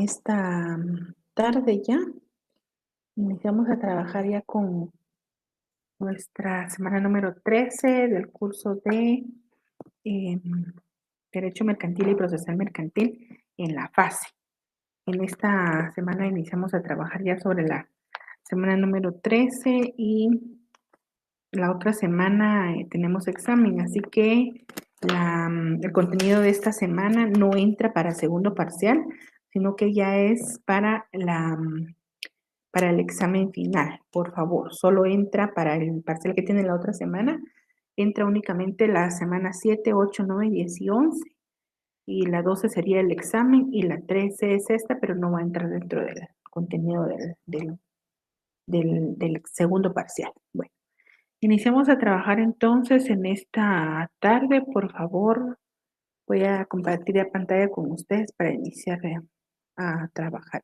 esta tarde ya. Iniciamos a trabajar ya con nuestra semana número 13 del curso de em, Derecho Mercantil y Procesal Mercantil en la fase. En esta semana iniciamos a trabajar ya sobre la semana número 13 y la otra semana tenemos examen, así que el contenido de esta semana no entra para segundo parcial, sino que ya es para el examen final. Por favor, solo entra para el parcial que tiene la otra semana, entra únicamente la semana 7, 8, 9, 10 y 11. Y la 12 sería el examen y la 13 es esta, pero no va a entrar dentro del contenido del segundo parcial. Bueno. Iniciamos a trabajar entonces en esta tarde. Por favor, voy a compartir la pantalla con ustedes para iniciar a trabajar.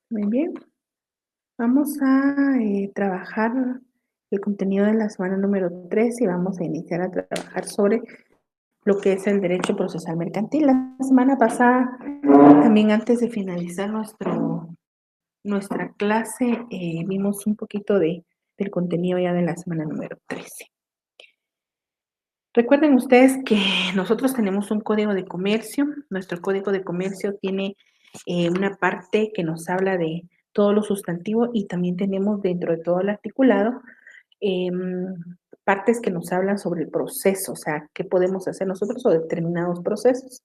Muy bien. Vamos a trabajar el contenido de la semana número 3 y vamos a iniciar a trabajar sobre lo que es el derecho procesal mercantil. La semana pasada, también antes de finalizar nuestra clase, vimos un poquito del contenido ya de la semana número 13. Recuerden ustedes que nosotros tenemos un código de comercio. Nuestro código de comercio tiene una parte que nos habla de todo lo sustantivo y también tenemos dentro de todo el articulado partes que nos hablan sobre el proceso, o sea, qué podemos hacer nosotros o determinados procesos.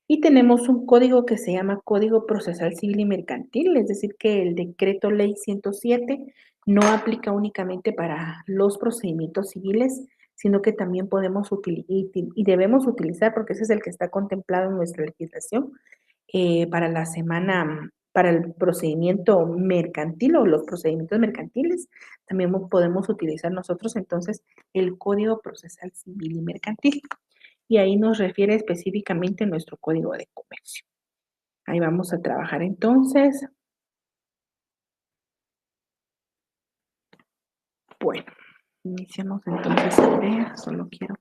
Y tenemos un código que se llama Código Procesal Civil y Mercantil, es decir, que el decreto ley 107 no aplica únicamente para los procedimientos civiles, sino que también podemos utilizar y debemos utilizar, porque ese es el que está contemplado en nuestra legislación, para el procedimiento mercantil o los procedimientos mercantiles, también podemos utilizar nosotros entonces el Código Procesal Civil y Mercantil. Y ahí nos refiere específicamente nuestro código de comercio. Ahí vamos a trabajar entonces. Bueno, iniciamos entonces a ver. Solo quiero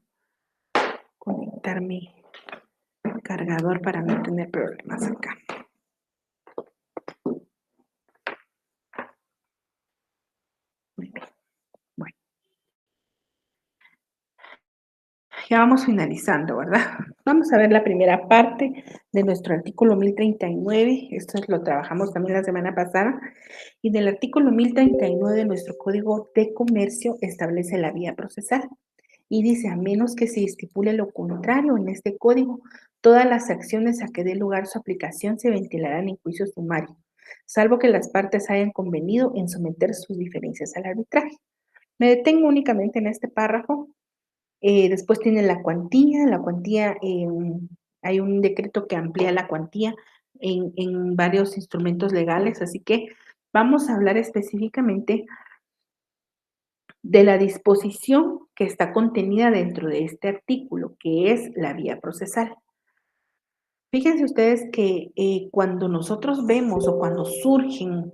conectar mi cargador para no tener problemas acá. Muy bien. Bueno. Ya vamos finalizando, ¿verdad? Vamos a ver la primera parte de nuestro artículo 1039. Esto lo trabajamos también la semana pasada. Y del artículo 1039, nuestro Código de Comercio establece la vía procesal. Y dice, a menos que se estipule lo contrario en este código, todas las acciones a que dé lugar su aplicación se ventilarán en juicio sumario, salvo que las partes hayan convenido en someter sus diferencias al arbitraje. Me detengo únicamente en este párrafo. Después tiene la cuantía, hay un decreto que amplía la cuantía en varios instrumentos legales, así que vamos a hablar específicamente de la disposición que está contenida dentro de este artículo, que es la vía procesal. Fíjense ustedes que cuando nosotros vemos o cuando surgen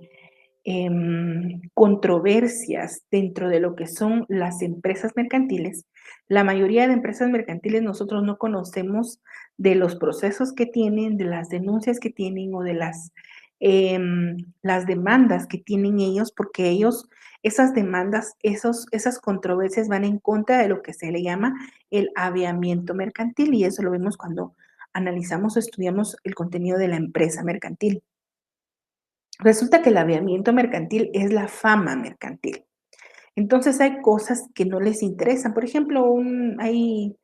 controversias dentro de lo que son las empresas mercantiles, la mayoría de empresas mercantiles nosotros no conocemos de los procesos que tienen, de las denuncias que tienen o de las demandas que tienen ellos, porque ellos, esas demandas, esas controversias van en contra de lo que se le llama el aviamiento mercantil, y eso lo vemos cuando analizamos o estudiamos el contenido de la empresa mercantil. Resulta que el aviamiento mercantil es la fama mercantil. Entonces hay cosas que no les interesan. Por ejemplo, es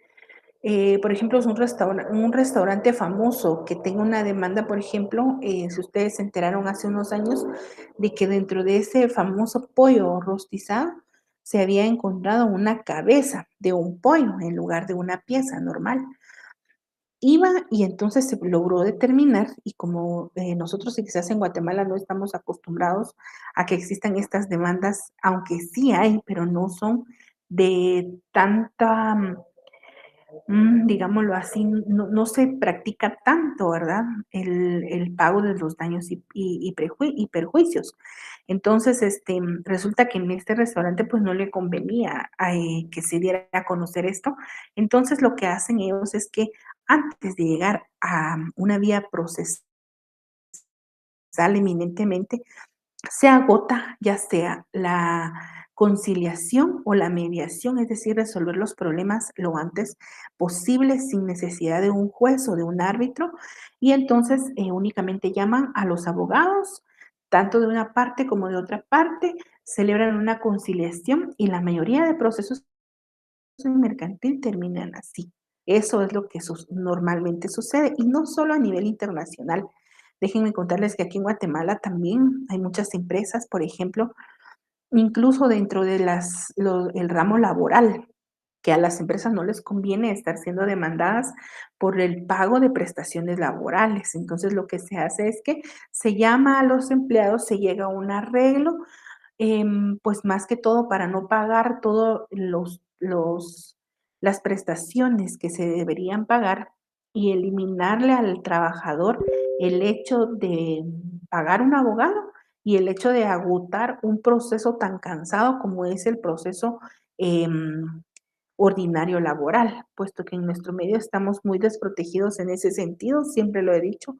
un restaurante famoso que tenga una demanda, por ejemplo, si ustedes se enteraron hace unos años de que dentro de ese famoso pollo rostizado se había encontrado una cabeza de un pollo en lugar de una pieza normal. Iba y entonces se logró determinar, y como nosotros quizás en Guatemala no estamos acostumbrados a que existan estas demandas, aunque sí hay, pero no son de tanta digámoslo así, no se practica tanto, ¿verdad? El pago de los daños y perjuicios. Entonces, resulta que en este restaurante, pues, no le convenía, que se diera a conocer esto. Entonces, lo que hacen ellos es que antes de llegar a una vía procesal eminentemente, se agota ya sea la conciliación o la mediación, es decir, resolver los problemas lo antes posible sin necesidad de un juez o de un árbitro, y entonces únicamente llaman a los abogados, tanto de una parte como de otra parte, celebran una conciliación y la mayoría de procesos mercantil terminan así. Eso es lo que normalmente sucede y no solo a nivel internacional. Déjenme contarles que aquí en Guatemala también hay muchas empresas, por ejemplo, incluso dentro de el ramo laboral, que a las empresas no les conviene estar siendo demandadas por el pago de prestaciones laborales. Entonces, lo que se hace es que se llama a los empleados, se llega a un arreglo, pues más que todo para no pagar todos las prestaciones que se deberían pagar y eliminarle al trabajador el hecho de pagar un abogado y el hecho de agotar un proceso tan cansado como es el proceso ordinario laboral, puesto que en nuestro medio estamos muy desprotegidos en ese sentido, siempre lo he dicho,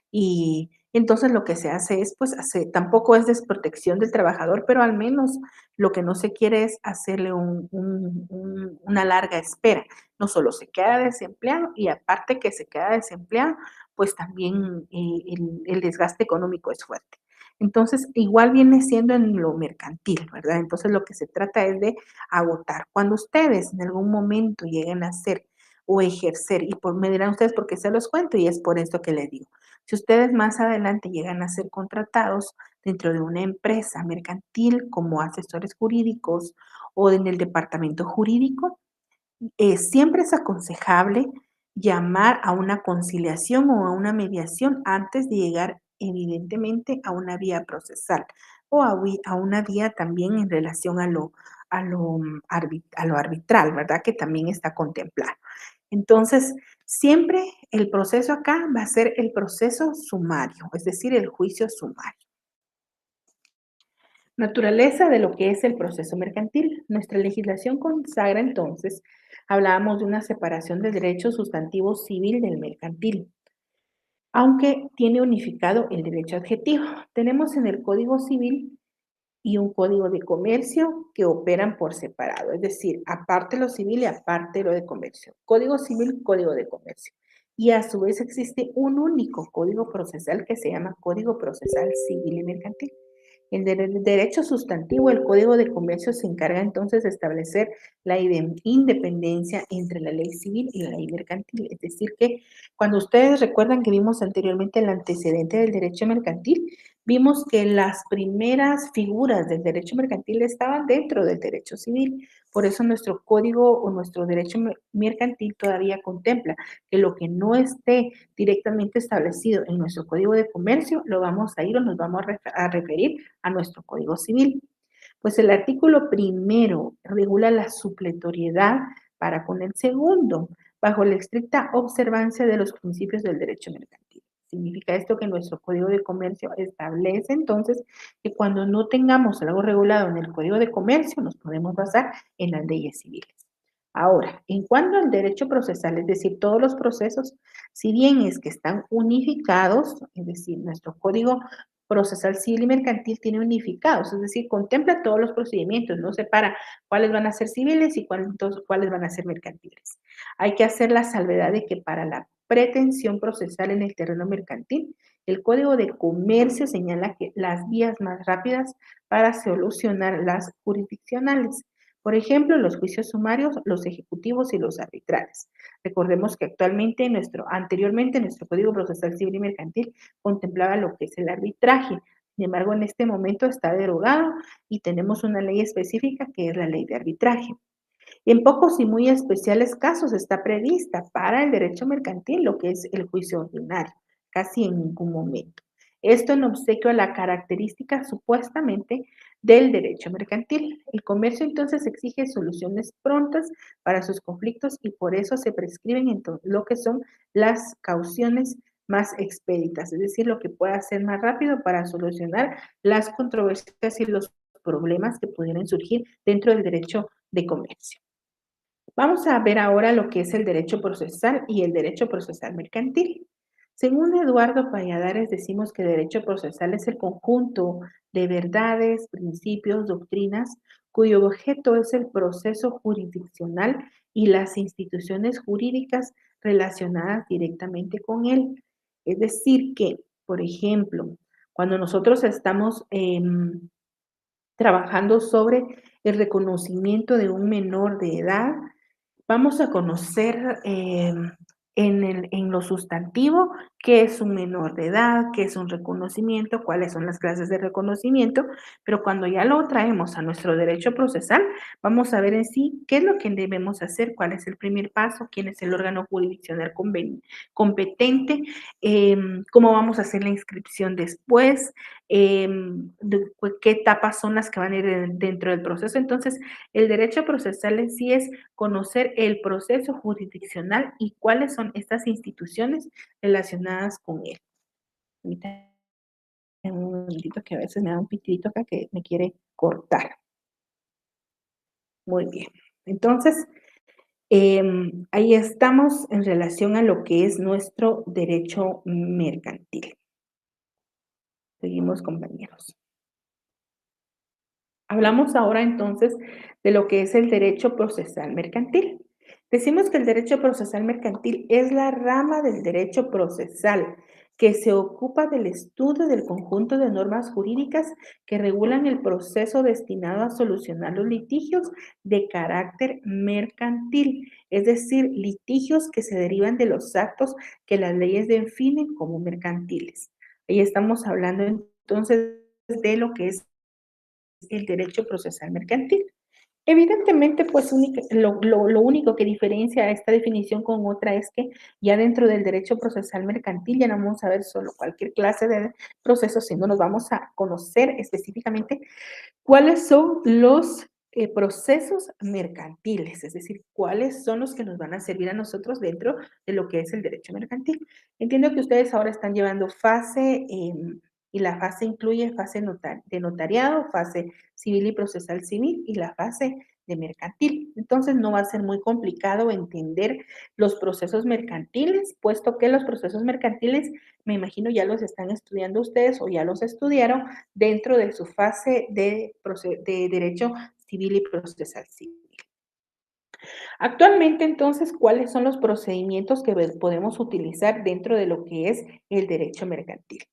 y entonces lo que se hace es, pues, tampoco es desprotección del trabajador, pero al menos lo que no se quiere es hacerle una larga espera. No solo se queda desempleado y aparte que se queda desempleado, pues también el desgaste económico es fuerte. Entonces, igual viene siendo en lo mercantil, ¿verdad? Entonces, lo que se trata es de agotar. Cuando ustedes en algún momento lleguen a hacer o ejercer, me dirán ustedes por qué se los cuento y es por esto que les digo. Si ustedes más adelante llegan a ser contratados dentro de una empresa mercantil como asesores jurídicos o en el departamento jurídico, siempre es aconsejable llamar a una conciliación o a una mediación antes de llegar evidentemente a una vía procesal o a una vía también en relación a lo arbitral, ¿verdad? Que también está contemplado. Entonces, siempre el proceso acá va a ser el proceso sumario, es decir, el juicio sumario. Naturaleza de lo que es el proceso mercantil. Nuestra legislación consagra entonces, hablábamos de una separación del derecho sustantivo civil del mercantil, aunque tiene unificado el derecho adjetivo. Tenemos en el Código Civil y un código de comercio que operan por separado, es decir, aparte lo civil y aparte lo de comercio. Código civil, código de comercio. Y a su vez existe un único código procesal que se llama Código Procesal Civil y Mercantil. El derecho sustantivo, el Código de Comercio, se encarga entonces de establecer la independencia entre la ley civil y la ley mercantil. Es decir, que cuando ustedes recuerdan que vimos anteriormente el antecedente del derecho mercantil, vimos que las primeras figuras del derecho mercantil estaban dentro del derecho civil. Por eso nuestro código o nuestro derecho mercantil todavía contempla que lo que no esté directamente establecido en nuestro código de comercio, lo vamos a ir o nos vamos a referir a nuestro código civil. Pues el artículo primero regula la supletoriedad para con el segundo, bajo la estricta observancia de los principios del derecho mercantil. Significa esto que nuestro Código de Comercio establece entonces que cuando no tengamos algo regulado en el Código de Comercio, nos podemos basar en las leyes civiles. Ahora, en cuanto al derecho procesal, es decir, todos los procesos, si bien es que están unificados, es decir, nuestro Código Procesal Civil y Mercantil tiene unificados, es decir, contempla todos los procedimientos, no separa cuáles van a ser civiles y cuáles van a ser mercantiles. Hay que hacer la salvedad de que para la pretensión procesal en el terreno mercantil, el Código de Comercio señala que las vías más rápidas para solucionar las jurisdiccionales. Por ejemplo, los juicios sumarios, los ejecutivos y los arbitrales. Recordemos que anteriormente nuestro Código Procesal Civil y Mercantil contemplaba lo que es el arbitraje. Sin embargo, en este momento está derogado y tenemos una ley específica que es la ley de arbitraje. En pocos y muy especiales casos está prevista para el derecho mercantil lo que es el juicio ordinario, casi en ningún momento. Esto en obsequio a la característica supuestamente del derecho mercantil. El comercio entonces exige soluciones prontas para sus conflictos y por eso se prescriben lo que son las cauciones más expeditas, es decir, lo que pueda ser más rápido para solucionar las controversias y los problemas que pudieran surgir dentro del derecho de comercio. Vamos a ver ahora lo que es el derecho procesal y el derecho procesal mercantil. Según Eduardo Valladares, decimos que derecho procesal es el conjunto de verdades, principios, doctrinas, cuyo objeto es el proceso jurisdiccional y las instituciones jurídicas relacionadas directamente con él. Es decir, que, por ejemplo, cuando nosotros estamos trabajando sobre el reconocimiento de un menor de edad, vamos a conocer en lo sustantivo qué es un menor de edad, qué es un reconocimiento, cuáles son las clases de reconocimiento, pero cuando ya lo traemos a nuestro derecho procesal, vamos a ver en sí qué es lo que debemos hacer, cuál es el primer paso, quién es el órgano jurisdiccional competente, cómo vamos a hacer la inscripción después, qué etapas son las que van a ir dentro del proceso. Entonces, el derecho procesal en sí es conocer el proceso jurisdiccional y cuáles son estas instituciones relacionadas con él. Permítanme un momentito que a veces me da un pitidito acá que me quiere cortar. Muy bien. Entonces, ahí estamos en relación a lo que es nuestro derecho mercantil. Seguimos, compañeros. Hablamos ahora entonces de lo que es el derecho procesal mercantil. Decimos que el derecho procesal mercantil es la rama del derecho procesal que se ocupa del estudio del conjunto de normas jurídicas que regulan el proceso destinado a solucionar los litigios de carácter mercantil, es decir, litigios que se derivan de los actos que las leyes definen como mercantiles. Ahí estamos hablando entonces de lo que es el derecho procesal mercantil. Evidentemente, pues lo único que diferencia esta definición con otra es que ya dentro del derecho procesal mercantil ya no vamos a ver solo cualquier clase de proceso, sino nos vamos a conocer específicamente cuáles son los procesos mercantiles, es decir, cuáles son los que nos van a servir a nosotros dentro de lo que es el derecho mercantil. Entiendo que ustedes ahora están llevando fase y la fase incluye fase de notariado, fase civil y procesal civil y la fase de mercantil. Entonces no va a ser muy complicado entender los procesos mercantiles, puesto que los procesos mercantiles, me imagino ya los están estudiando ustedes o ya los estudiaron dentro de su fase de derecho civil y procesal civil. Actualmente, entonces, ¿cuáles son los procedimientos que podemos utilizar dentro de lo que es el derecho mercantil?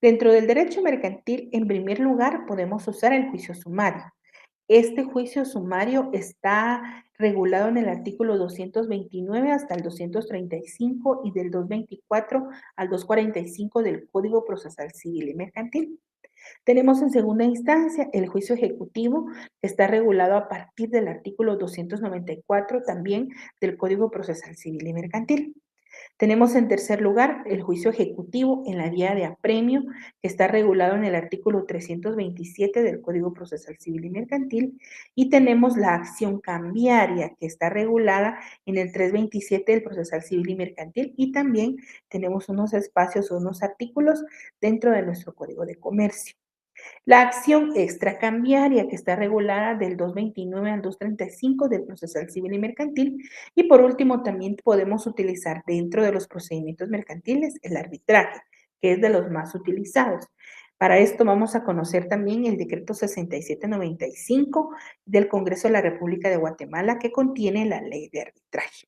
Dentro del derecho mercantil, en primer lugar, podemos usar el juicio sumario. Este juicio sumario está regulado en el artículo 229 hasta el 235 y del 224 al 245 del Código Procesal Civil y Mercantil. Tenemos en segunda instancia el juicio ejecutivo, que está regulado a partir del artículo 294 también del Código Procesal Civil y Mercantil. Tenemos en tercer lugar el juicio ejecutivo en la vía de apremio, que está regulado en el artículo 327 del Código Procesal Civil y Mercantil. Y tenemos la acción cambiaria, que está regulada en el 327 del Procesal Civil y Mercantil. Y también tenemos unos espacios o unos artículos dentro de nuestro Código de Comercio. La acción extracambiaria, que está regulada del 229 al 235 del procesal civil y mercantil. Y por último, también podemos utilizar dentro de los procedimientos mercantiles el arbitraje, que es de los más utilizados. Para esto vamos a conocer también el decreto 6795 del Congreso de la República de Guatemala, que contiene la ley de arbitraje.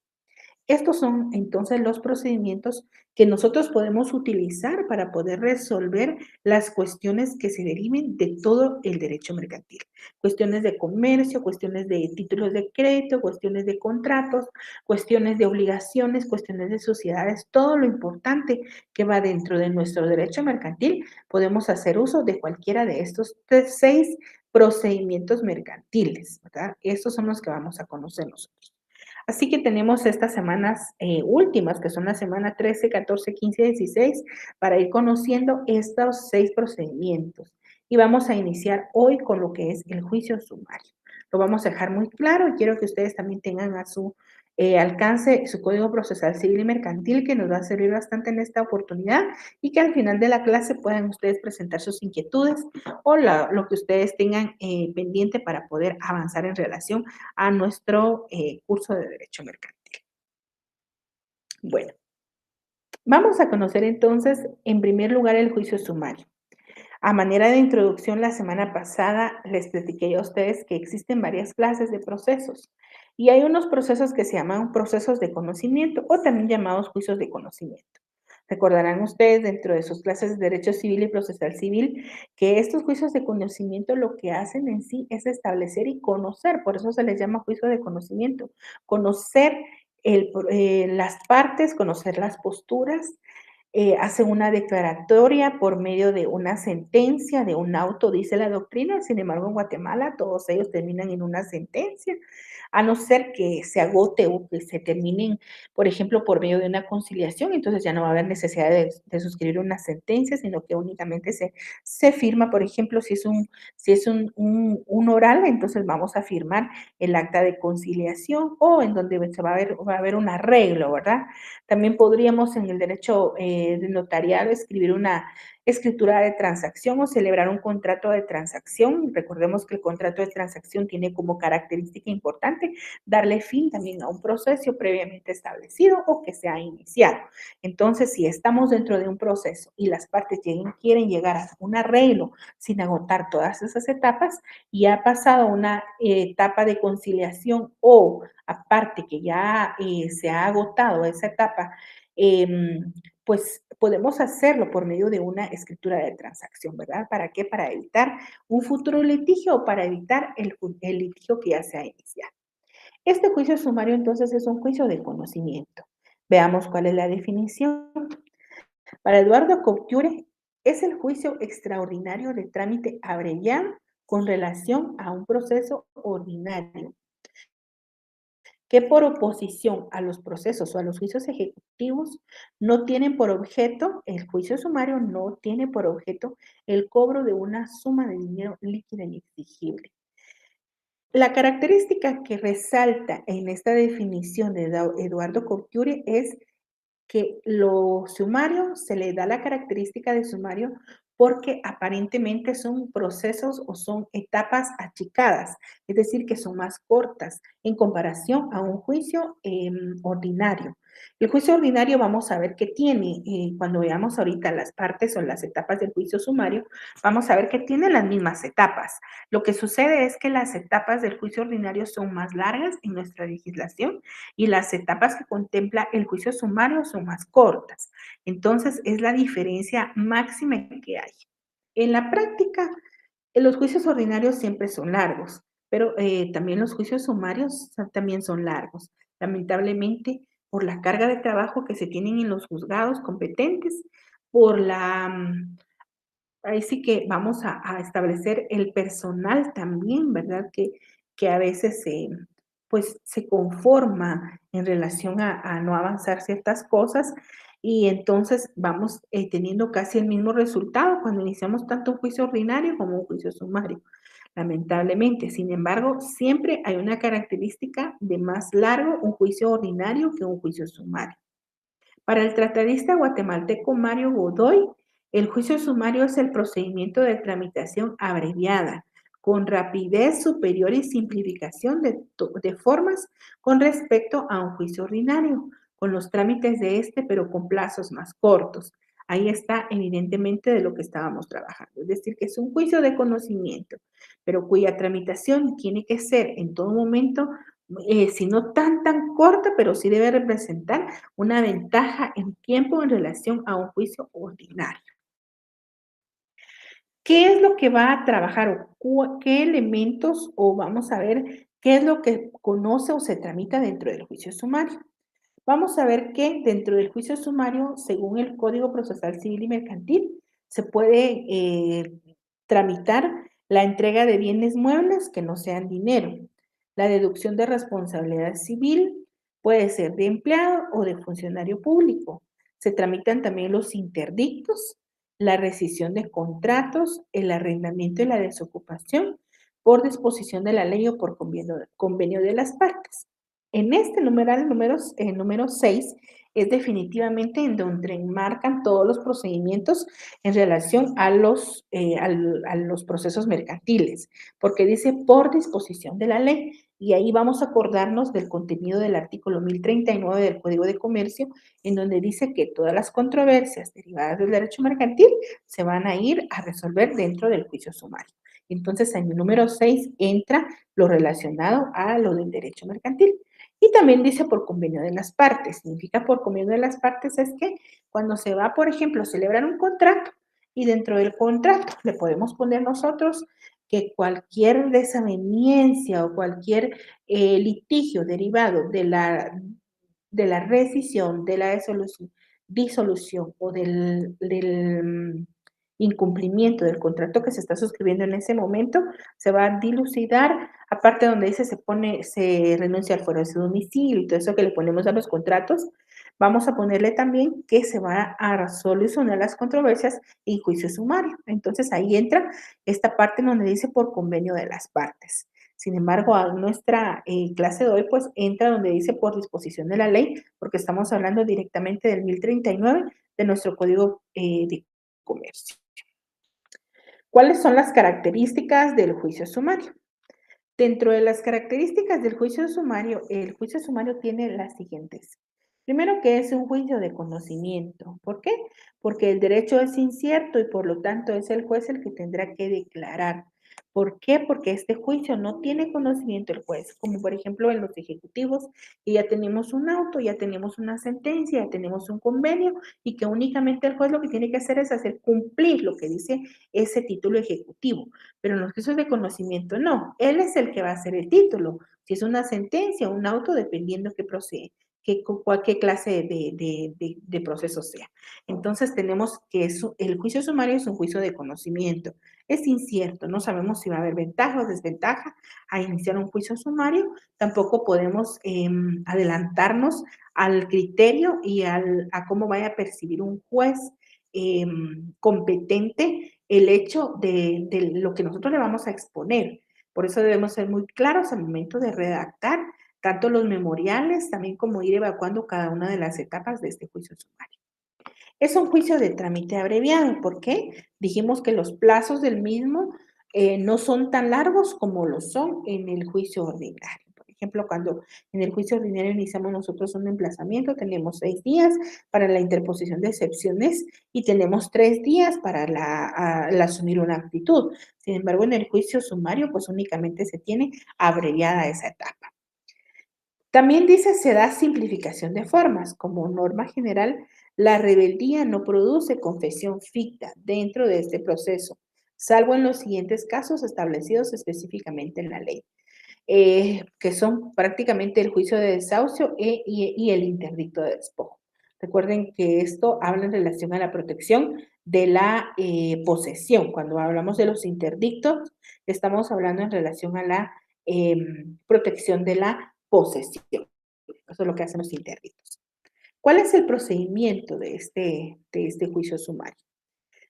Estos son entonces los procedimientos que nosotros podemos utilizar para poder resolver las cuestiones que se deriven de todo el derecho mercantil. Cuestiones de comercio, cuestiones de títulos de crédito, cuestiones de contratos, cuestiones de obligaciones, cuestiones de sociedades, todo lo importante que va dentro de nuestro derecho mercantil, podemos hacer uso de cualquiera de estos 6 procedimientos mercantiles, ¿verdad? Estos son los que vamos a conocer nosotros. Así que tenemos estas semanas últimas, que son la semana 13, 14, 15 y 16, para ir conociendo estos 6 procedimientos. y vamos a iniciar hoy con lo que es el juicio sumario. Lo vamos a dejar muy claro y quiero que ustedes también tengan a su alcance su Código Procesal Civil y Mercantil, que nos va a servir bastante en esta oportunidad y que al final de la clase puedan ustedes presentar sus inquietudes o lo que ustedes tengan pendiente para poder avanzar en relación a nuestro curso de Derecho Mercantil. Bueno, vamos a conocer entonces, en primer lugar, el juicio sumario. A manera de introducción, la semana pasada les platiqué a ustedes que existen varias clases de procesos y hay unos procesos que se llaman procesos de conocimiento o también llamados juicios de conocimiento. Recordarán ustedes dentro de sus clases de Derecho Civil y Procesal Civil que estos juicios de conocimiento lo que hacen en sí es establecer y conocer, por eso se les llama juicio de conocimiento, conocer las partes, conocer las posturas, hace una declaratoria por medio de una sentencia, de un auto, dice la doctrina. Sin embargo, en Guatemala todos ellos terminan en una sentencia, a no ser que se agote o que se terminen, por ejemplo, por medio de una conciliación, entonces ya no va a haber necesidad de suscribir una sentencia, sino que únicamente se firma, por ejemplo, si es un oral, entonces vamos a firmar el acta de conciliación o en donde va a haber un arreglo, ¿verdad? También podríamos en el derecho notarial escribir una escritura de transacción o celebrar un contrato de transacción. Recordemos que el contrato de transacción tiene como característica importante darle fin también a un proceso previamente establecido o que se ha iniciado. Entonces, si estamos dentro de un proceso y las partes quieren llegar a un arreglo sin agotar todas esas etapas y ha pasado una etapa de conciliación o aparte que ya se ha agotado esa etapa, pues podemos hacerlo por medio de una escritura de transacción, ¿verdad? ¿Para qué? Para evitar un futuro litigio o para evitar el litigio que ya se ha iniciado. Este juicio sumario entonces es un juicio de conocimiento. Veamos cuál es la definición. Para Eduardo Couture, es el juicio extraordinario de trámite abreviado con relación a un proceso ordinario que por oposición a los procesos o a los juicios ejecutivos no tienen por objeto, el juicio sumario no tiene por objeto el cobro de una suma de dinero líquida y exigible. La característica que resalta en esta definición de Eduardo Couture es que lo sumario se le da la característica de sumario porque aparentemente son procesos o son etapas achicadas, es decir, que son más cortas en comparación a un juicio ordinario. El juicio ordinario vamos a ver qué tiene, cuando veamos ahorita las partes o las etapas del juicio sumario, vamos a ver que tiene las mismas etapas. Lo que sucede es que las etapas del juicio ordinario son más largas en nuestra legislación y las etapas que contempla el juicio sumario son más cortas. Entonces, es la diferencia máxima que hay. En la práctica, los juicios ordinarios siempre son largos, pero también los juicios sumarios también son largos. Lamentablemente, por la carga de trabajo que se tienen en los juzgados competentes, por ahí sí que vamos a establecer el personal también, ¿verdad? Que a veces pues se conforma en relación a no avanzar ciertas cosas y entonces vamos teniendo casi el mismo resultado cuando iniciamos tanto un juicio ordinario como un juicio sumario, lamentablemente. Sin embargo, siempre hay una característica de más largo un juicio ordinario que un juicio sumario. Para el tratadista guatemalteco Mario Godoy, el juicio sumario es el procedimiento de tramitación abreviada, con rapidez superior y simplificación de formas con respecto a un juicio ordinario, con los trámites de este, pero con plazos más cortos. Ahí está evidentemente de lo que estábamos trabajando, es decir, que es un juicio de conocimiento, pero cuya tramitación tiene que ser en todo momento, si no tan corta, pero sí debe representar una ventaja en tiempo en relación a un juicio ordinario. ¿Qué es lo que va a trabajar o qué elementos o vamos a ver qué es lo que conoce o se tramita dentro del juicio sumario? Vamos a ver que dentro del juicio sumario, según el Código Procesal Civil y Mercantil, se puede tramitar la entrega de bienes muebles que no sean dinero. La deducción de responsabilidad civil puede ser de empleado o de funcionario público. Se tramitan también los interdictos la rescisión de contratos, el arrendamiento y la desocupación por disposición de la ley o por convenio de las partes. En este numeral número 6 es definitivamente en donde enmarcan todos los procedimientos en relación a los procesos mercantiles, porque dice por disposición de la ley, y ahí vamos a acordarnos del contenido del artículo 1039 del Código de Comercio, en donde dice que todas las controversias derivadas del derecho mercantil se van a ir a resolver dentro del juicio sumario. Entonces, en el número 6 entra lo relacionado a lo del derecho mercantil. Y también dice por convenio de las partes. Significa por convenio de las partes es que cuando se va, por ejemplo, a celebrar un contrato y dentro del contrato le podemos poner nosotros que cualquier desaveniencia o cualquier litigio derivado de la rescisión, de la disolución o del incumplimiento del contrato que se está suscribiendo en ese momento, se va a dilucidar, aparte donde dice se renuncia al fuero de su domicilio y todo eso que le ponemos a los contratos, vamos a ponerle también que se va a solucionar las controversias en juicio sumario. Entonces ahí entra esta parte donde dice por convenio de las partes. Sin embargo, a nuestra clase de hoy, pues entra donde dice por disposición de la ley, porque estamos hablando directamente del 1039 de nuestro Código de Comercio. ¿Cuáles son las características del juicio sumario? Dentro de las características del juicio sumario, el juicio sumario tiene las siguientes. Primero, que es un juicio de conocimiento. ¿Por qué? Porque el derecho es incierto y por lo tanto es el juez el que tendrá que declarar. ¿Por qué? Porque este juicio no tiene conocimiento el juez, como por ejemplo en los ejecutivos, y ya tenemos un auto, ya tenemos una sentencia, ya tenemos un convenio, y que únicamente el juez lo que tiene que hacer es hacer cumplir lo que dice ese título ejecutivo. Pero en los casos de conocimiento no, él es el que va a hacer el título, si es una sentencia o un auto, dependiendo qué procede, cualquier clase de proceso sea. Entonces tenemos que el juicio sumario es un juicio de conocimiento, es incierto, no sabemos si va a haber ventaja o desventaja a iniciar un juicio sumario, tampoco podemos adelantarnos al criterio y a cómo vaya a percibir un juez competente el hecho de lo que nosotros le vamos a exponer. Por eso debemos ser muy claros al momento de redactar tanto los memoriales, también como ir evacuando cada una de las etapas de este juicio sumario. Es un juicio de trámite abreviado. ¿Por qué? Dijimos que los plazos del mismo no son tan largos como lo son en el juicio ordinario. Por ejemplo, cuando en el juicio ordinario iniciamos nosotros un emplazamiento, tenemos 6 días para la interposición de excepciones y tenemos 3 días para asumir una actitud. Sin embargo, en el juicio sumario, pues únicamente se tiene abreviada esa etapa. También dice se da simplificación de formas. Como norma general, la rebeldía no produce confesión ficta dentro de este proceso, salvo en los siguientes casos establecidos específicamente en la ley, que son prácticamente el juicio de desahucio y el interdicto de despojo. Recuerden que esto habla en relación a la protección de la posesión. Cuando hablamos de los interdictos, estamos hablando en relación a la protección de la posesión. Eso es lo que hacen los interdictos. ¿Cuál es el procedimiento de este juicio sumario?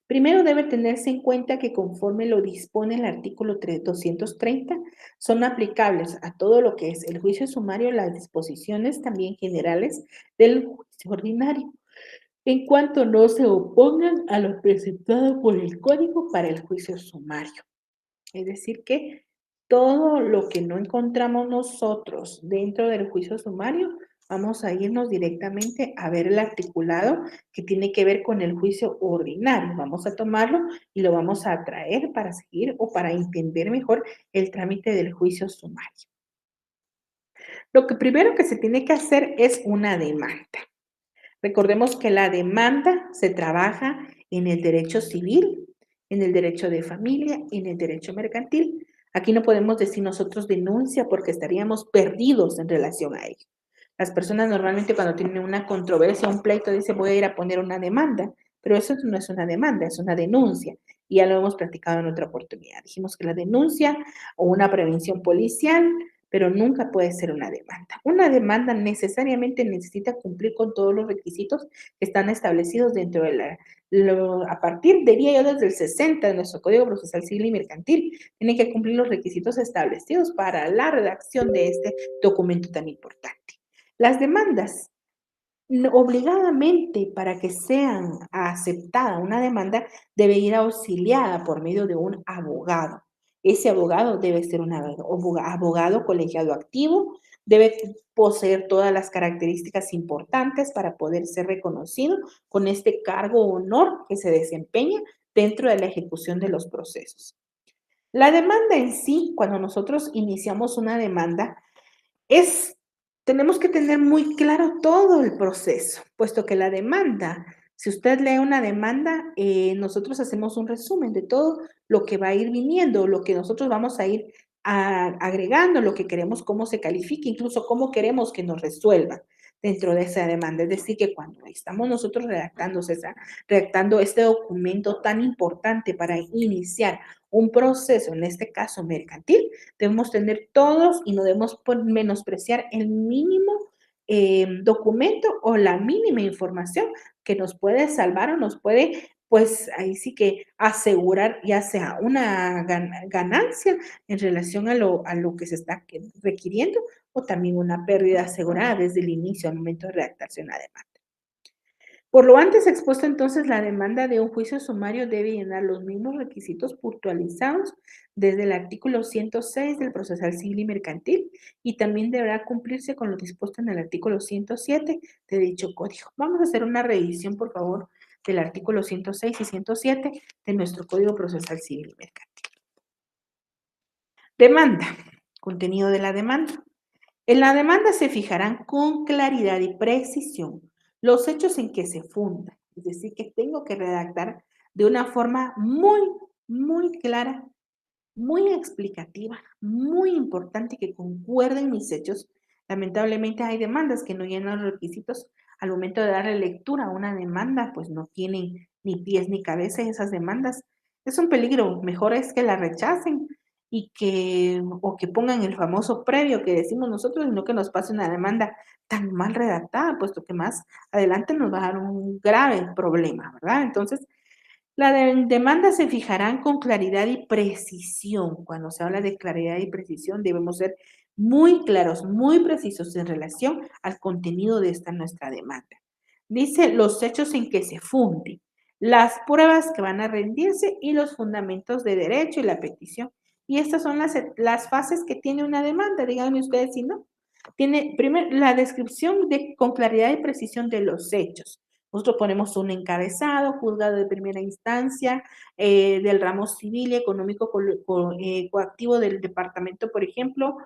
Primero debe tenerse en cuenta que conforme lo dispone el artículo 230, son aplicables a todo lo que es el juicio sumario las disposiciones también generales del juicio ordinario, en cuanto no se opongan a lo presentado por el Código para el juicio sumario. Es decir, que todo lo que no encontramos nosotros dentro del juicio sumario, vamos a irnos directamente a ver el articulado que tiene que ver con el juicio ordinario. Vamos a tomarlo y lo vamos a traer para seguir o para entender mejor el trámite del juicio sumario. Lo que primero que se tiene que hacer es una demanda. Recordemos que la demanda se trabaja en el derecho civil, en el derecho de familia, en el derecho mercantil. Aquí no podemos decir nosotros denuncia porque estaríamos perdidos en relación a ello. Las personas normalmente cuando tienen una controversia, un pleito, dicen voy a ir a poner una demanda, pero eso no es una demanda, es una denuncia. Y ya lo hemos practicado en otra oportunidad. Dijimos que la denuncia o una prevención policial pero nunca puede ser una demanda. Una demanda necesariamente necesita cumplir con todos los requisitos que están establecidos dentro de a partir, diría yo, desde el 60 de nuestro Código Procesal Civil y Mercantil, tiene que cumplir los requisitos establecidos para la redacción de este documento tan importante. Las demandas obligadamente, para que sean aceptada una demanda, debe ir auxiliada por medio de un abogado. Ese abogado debe ser un abogado colegiado activo, debe poseer todas las características importantes para poder ser reconocido con este cargo o honor que se desempeña dentro de la ejecución de los procesos. La demanda en sí, cuando nosotros iniciamos una demanda, es, tenemos que tener muy claro todo el proceso, puesto que la demanda, si usted lee una demanda, nosotros hacemos un resumen de todo lo que va a ir viniendo, lo que nosotros vamos a ir agregando, lo que queremos, cómo se califica, incluso cómo queremos que nos resuelva dentro de esa demanda. Es decir, que cuando estamos nosotros redactando este documento tan importante para iniciar un proceso, en este caso mercantil, debemos tener todos y no debemos menospreciar el mínimo documento o la mínima información que nos puede salvar o nos puede, pues ahí sí que asegurar ya sea una ganancia en relación a lo que se está requiriendo o también una pérdida asegurada desde el inicio al momento de redactarse una demanda. Por lo antes expuesto, entonces, la demanda de un juicio sumario debe llenar los mismos requisitos puntualizados desde el artículo 106 del Procesal Civil y Mercantil y también deberá cumplirse con lo dispuesto en el artículo 107 de dicho código. Vamos a hacer una revisión, por favor, del artículo 106 y 107 de nuestro Código Procesal Civil y Mercantil. Demanda. Contenido de la demanda. En la demanda se fijarán con claridad y precisión los hechos en que se funda. Es decir, que tengo que redactar de una forma muy clara, muy explicativa, muy importante que concuerden mis hechos. Lamentablemente hay demandas que no llenan los requisitos. Al momento de darle lectura a una demanda, pues no tienen ni pies ni cabeza esas demandas. Es un peligro. Mejor es que la rechacen o que pongan el famoso previo que decimos nosotros, y no que nos pase una demanda tan mal redactada, puesto que más adelante nos va a dar un grave problema, ¿verdad? Entonces, la demanda se fijarán con claridad y precisión. Cuando se habla de claridad y precisión, debemos ser muy claros, muy precisos en relación al contenido de esta nuestra demanda. Dice los hechos en que se funde, las pruebas que van a rendirse y los fundamentos de derecho y la petición. Y estas son las fases que tiene una demanda. Díganme ustedes si no. Tiene primero la descripción con claridad y precisión de los hechos. Nosotros ponemos un encabezado, juzgado de primera instancia, del ramo civil y económico coactivo del departamento, por ejemplo,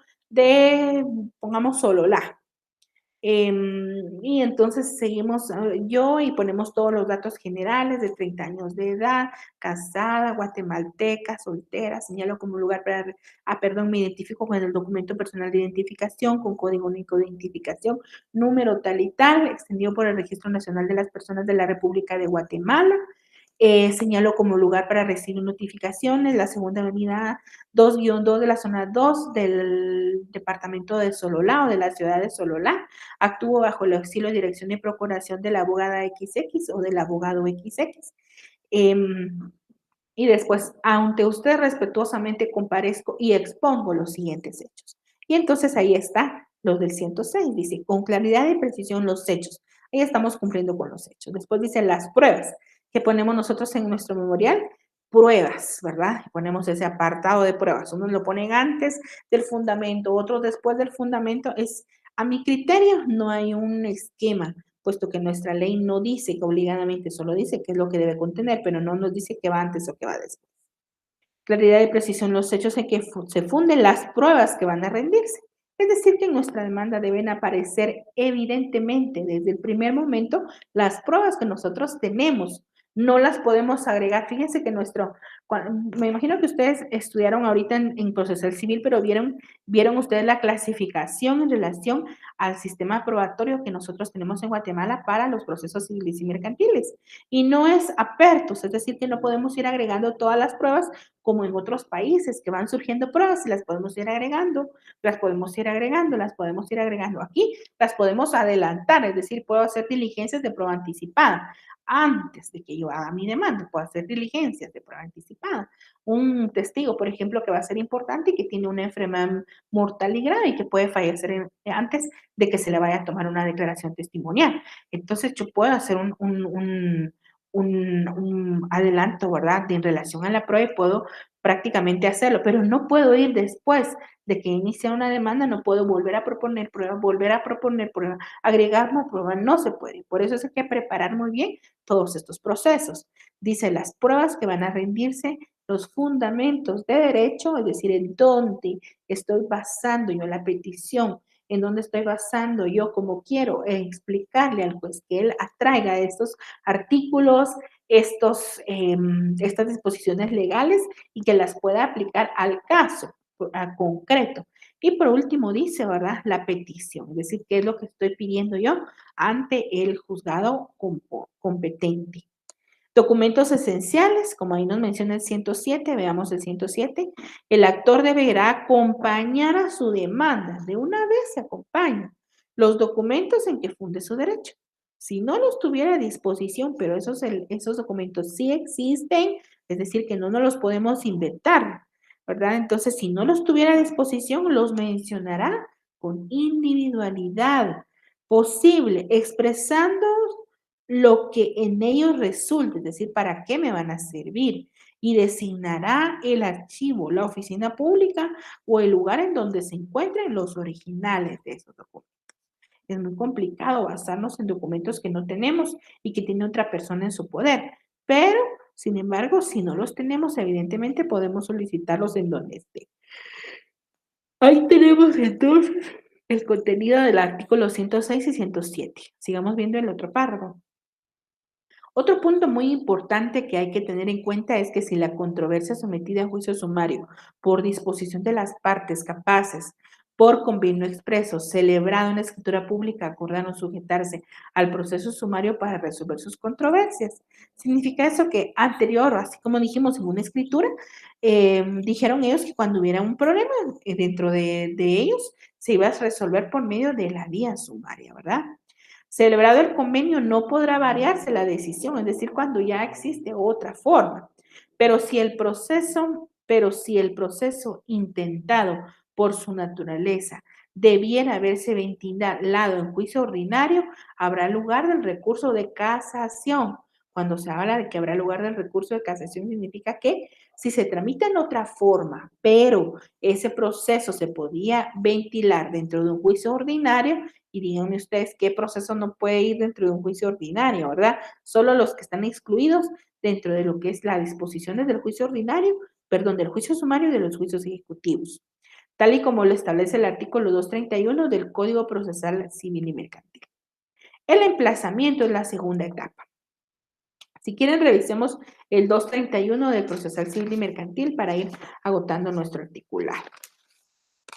pongamos solo la. Y entonces seguimos yo y ponemos todos los datos generales de 30 años de edad, casada, guatemalteca, soltera, señalo como lugar perdón, me identifico con el documento personal de identificación, con código único de identificación, número tal y tal, extendido por el Registro Nacional de las Personas de la República de Guatemala. Señalo como lugar para recibir notificaciones la segunda avenida 2-2 de la zona 2 del departamento de Sololá o de la ciudad de Sololá. Actúo bajo el auxilio, dirección y procuración de la abogada XX o del abogado XX. Y después, ante usted respetuosamente comparezco y expongo los siguientes hechos. Y entonces ahí está los del 106, dice, con claridad y precisión los hechos. Ahí estamos cumpliendo con los hechos. Después dice las pruebas que ponemos nosotros en nuestro memorial, pruebas, ¿verdad? Ponemos ese apartado de pruebas. Unos lo ponen antes del fundamento, otros después del fundamento. A mi criterio, no hay un esquema, puesto que nuestra ley no dice que obligadamente, solo dice qué es lo que debe contener, pero no nos dice qué va antes o qué va después. Claridad y precisión los hechos en que se funden las pruebas que van a rendirse. Es decir, que en nuestra demanda deben aparecer evidentemente desde el primer momento las pruebas que nosotros tenemos. No las podemos agregar. Fíjense que me imagino que ustedes estudiaron ahorita en procesal civil, pero vieron Vieron ustedes la clasificación en relación al sistema probatorio que nosotros tenemos en Guatemala para los procesos civiles y mercantiles. Y no es apertos, es decir, que no podemos ir agregando todas las pruebas como en otros países, que van surgiendo pruebas y las podemos ir agregando, las podemos ir agregando, las podemos ir agregando. Aquí las podemos adelantar, es decir, puedo hacer diligencias de prueba anticipada. Antes de que yo haga mi demanda, puedo hacer diligencias de prueba anticipada. Un testigo, por ejemplo, que va a ser importante y que tiene una enfermedad mortal y grave y que puede fallecer antes de que se le vaya a tomar una declaración testimonial. Entonces, yo puedo hacer un adelanto, ¿verdad? En relación a la prueba y puedo prácticamente hacerlo, pero no puedo ir después de que inicia una demanda, no puedo volver a proponer prueba, volver a proponer prueba, agregar más prueba, no se puede. Por eso es que hay que preparar muy bien todos estos procesos. Dice las pruebas que van a rendirse, los fundamentos de derecho, es decir, en dónde estoy basando yo la petición, en dónde estoy basando yo como quiero explicarle al juez que él atraiga estos artículos, estas disposiciones legales y que las pueda aplicar al caso a concreto. Y por último dice, ¿verdad? La petición, es decir, qué es lo que estoy pidiendo yo ante el juzgado competente. Documentos esenciales, como ahí nos menciona el 107, veamos el 107. El actor deberá acompañar a su demanda. De una vez se acompaña los documentos en que funde su derecho. Si no los tuviera a disposición, pero esos documentos sí existen, es decir, que no nos los podemos inventar, ¿verdad? Entonces, si no los tuviera a disposición, los mencionará con individualidad posible, expresando lo que en ellos resulte, es decir, para qué me van a servir, y designará el archivo, la oficina pública o el lugar en donde se encuentren los originales de esos documentos. Es muy complicado basarnos en documentos que no tenemos y que tiene otra persona en su poder, pero, sin embargo, si no los tenemos, evidentemente podemos solicitarlos en donde esté. Ahí tenemos entonces el contenido del artículo 106 y 107. Sigamos viendo el otro párrafo. Otro punto muy importante que hay que tener en cuenta es que si la controversia sometida a juicio sumario por disposición de las partes capaces por convenio expreso, celebrado en escritura pública, acordaron sujetarse al proceso sumario para resolver sus controversias. Significa eso que anterior, así como dijimos en una escritura, dijeron ellos que cuando hubiera un problema dentro de ellos, se iba a resolver por medio de la vía sumaria, ¿verdad? Celebrado el convenio, no podrá variarse la decisión, es decir, cuando ya existe otra forma. Pero si el proceso intentado por su naturaleza debiera haberse ventilado en juicio ordinario, habrá lugar del recurso de casación. Cuando se habla de que habrá lugar del recurso de casación, significa que si se tramita en otra forma, pero ese proceso se podía ventilar dentro de un juicio ordinario, y díganme ustedes qué proceso no puede ir dentro de un juicio ordinario, ¿verdad? Solo los que están excluidos dentro de lo que es las disposiciones del juicio ordinario, perdón, del juicio sumario y de los juicios ejecutivos, tal y como lo establece el artículo 231 del Código Procesal Civil y Mercantil. El emplazamiento es la segunda etapa. Si quieren, revisemos el 231 del Procesal Civil y Mercantil para ir agotando nuestro articulado.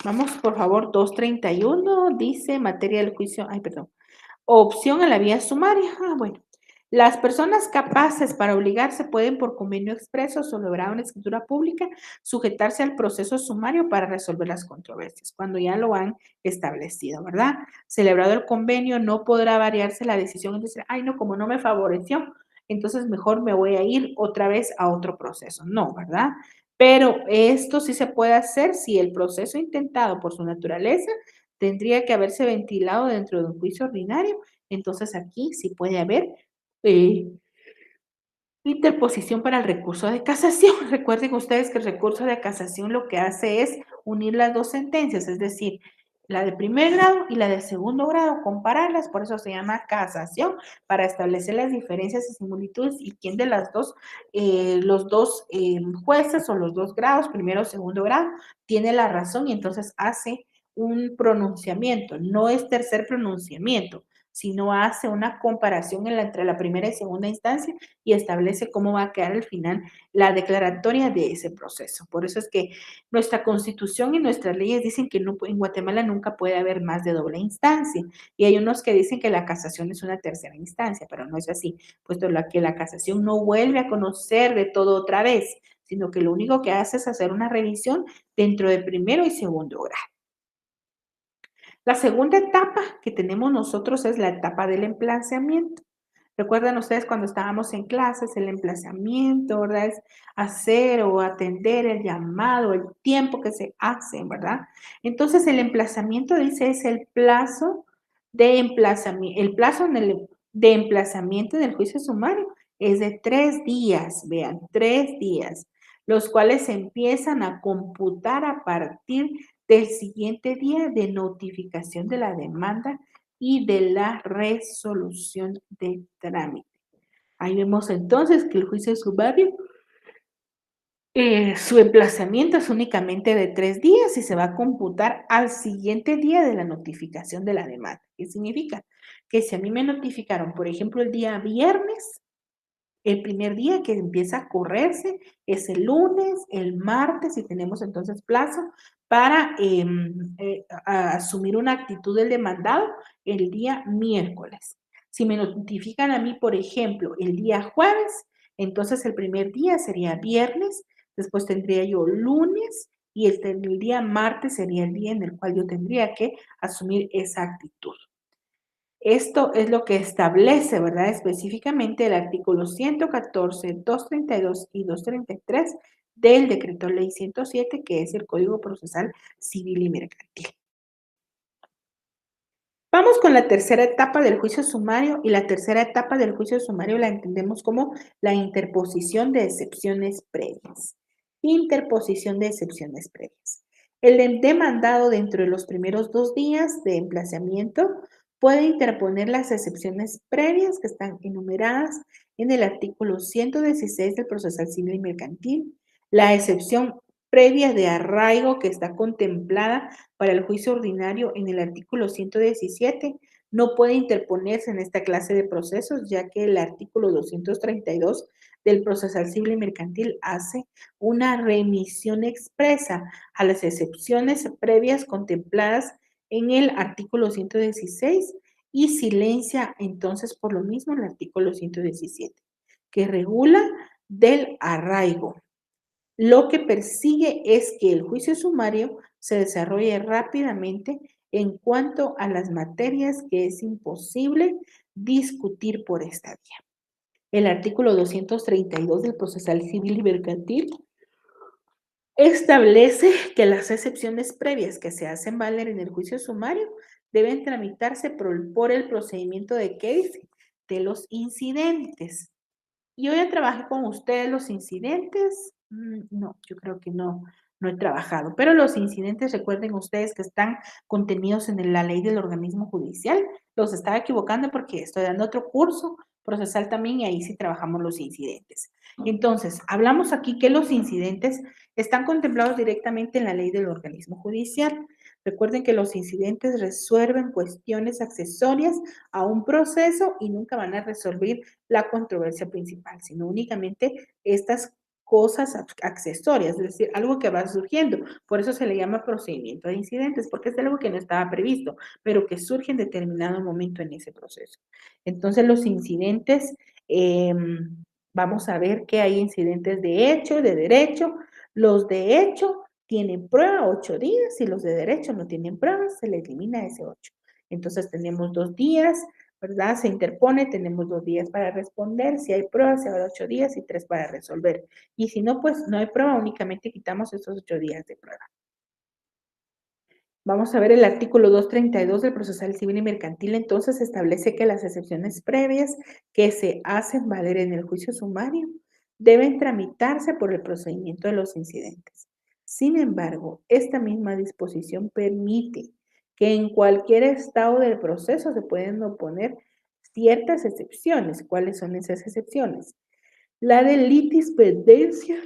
Vamos, por favor, 231, dice materia del juicio, opción a la vía sumaria. Bueno, las personas capaces para obligarse pueden por convenio expreso celebrado en escritura pública sujetarse al proceso sumario para resolver las controversias, cuando ya lo han establecido, ¿verdad? Celebrado el convenio, no podrá variarse la decisión de decir, ay, no, como no me favoreció, entonces mejor me voy a ir otra vez a otro proceso. No, ¿verdad? Pero esto sí se puede hacer si el proceso intentado por su naturaleza tendría que haberse ventilado dentro de un juicio ordinario, entonces aquí sí puede haber eh, interposición para el recurso de casación. Recuerden ustedes que el recurso de casación lo que hace es unir las dos sentencias, es decir, la de primer grado y la de segundo grado, compararlas, por eso se llama casación, para establecer las diferencias y similitudes y quién de las dos, los dos jueces o los dos grados, primero o segundo grado, tiene la razón y entonces hace un pronunciamiento, no es tercer pronunciamiento, sino hace una comparación entre la primera y segunda instancia y establece cómo va a quedar al final la declaratoria de ese proceso. Por eso es que nuestra Constitución y nuestras leyes dicen que no, en Guatemala nunca puede haber más de doble instancia. Y hay unos que dicen que la casación es una tercera instancia, pero no es así, puesto que la casación no vuelve a conocer de todo otra vez, sino que lo único que hace es hacer una revisión dentro de primero y segundo grado. La segunda etapa que tenemos nosotros es la etapa del emplazamiento. Recuerdan ustedes cuando estábamos en clases, el emplazamiento, ¿verdad? Es hacer o atender el llamado, el tiempo que se hace, ¿verdad? Entonces, el emplazamiento dice es el plazo de emplazamiento, de emplazamiento del juicio sumario es de 3 días, vean, 3 días, los cuales se empiezan a computar a partir del siguiente día de notificación de la demanda y de la resolución de trámite. Ahí vemos entonces que el juicio sumario, su emplazamiento es únicamente de 3 días y se va a computar al siguiente día de la notificación de la demanda. ¿Qué significa? Que si a mí me notificaron, por ejemplo, el día viernes, el primer día que empieza a correrse es el lunes, el martes, y tenemos entonces plazo para asumir una actitud del demandado el día miércoles. Si me notifican a mí, por ejemplo, el día jueves, entonces el primer día sería viernes, después tendría yo lunes y el día martes sería el día en el cual yo tendría que asumir esa actitud. Esto es lo que establece, ¿verdad? Específicamente el artículo 114, 232 y 233 del Decreto Ley 107, que es el Código Procesal Civil y Mercantil. Vamos con la tercera etapa del juicio sumario, y la tercera etapa del juicio sumario la entendemos como la interposición de excepciones previas. Interposición de excepciones previas. El demandado, dentro de los primeros 2 días de emplazamiento, puede interponer las excepciones previas que están enumeradas en el artículo 116 del Procesal Civil y Mercantil, la excepción previa de arraigo que está contemplada para el juicio ordinario en el artículo 117, no puede interponerse en esta clase de procesos, ya que el artículo 232 del Procesal Civil y Mercantil hace una remisión expresa a las excepciones previas contempladas en el artículo 116 y silencia entonces por lo mismo el artículo 117, que regula del arraigo. Lo que persigue es que el juicio sumario se desarrolle rápidamente en cuanto a las materias que es imposible discutir por esta vía. El artículo 232 del Procesal Civil y Mercantil establece que las excepciones previas que se hacen valer en el juicio sumario deben tramitarse por el procedimiento de ¿qué dice? De los incidentes. Yo ya trabajé con ustedes los incidentes. No, yo creo que no, no he trabajado. Pero los incidentes, recuerden ustedes que están contenidos en la ley del organismo judicial. Los estaba equivocando porque estoy dando otro curso procesal también y ahí sí trabajamos los incidentes. Entonces, hablamos aquí que los incidentes están contemplados directamente en la ley del organismo judicial. Recuerden que los incidentes resuelven cuestiones accesorias a un proceso y nunca van a resolver la controversia principal, sino únicamente estas cosas accesorias, es decir, algo que va surgiendo. Por eso se le llama procedimiento de incidentes, porque es algo que no estaba previsto, pero que surge en determinado momento en ese proceso. Entonces, los incidentes, vamos a ver que hay incidentes de hecho, de derecho. Los de hecho tienen prueba 8 días y los de derecho no tienen pruebas, se le elimina ese 8. Entonces, tenemos 2 días, ¿verdad? Se interpone, tenemos 2 días para responder, si hay pruebas se va a 8 días y 3 para resolver. Y si no, pues no hay prueba, únicamente quitamos esos 8 días de prueba. Vamos a ver el artículo 232 del Procesal Civil y Mercantil, entonces establece que las excepciones previas que se hacen valer en el juicio sumario deben tramitarse por el procedimiento de los incidentes. Sin embargo, esta misma disposición permite que en cualquier estado del proceso se pueden oponer ciertas excepciones. ¿Cuáles son esas excepciones? La de litis pendencia.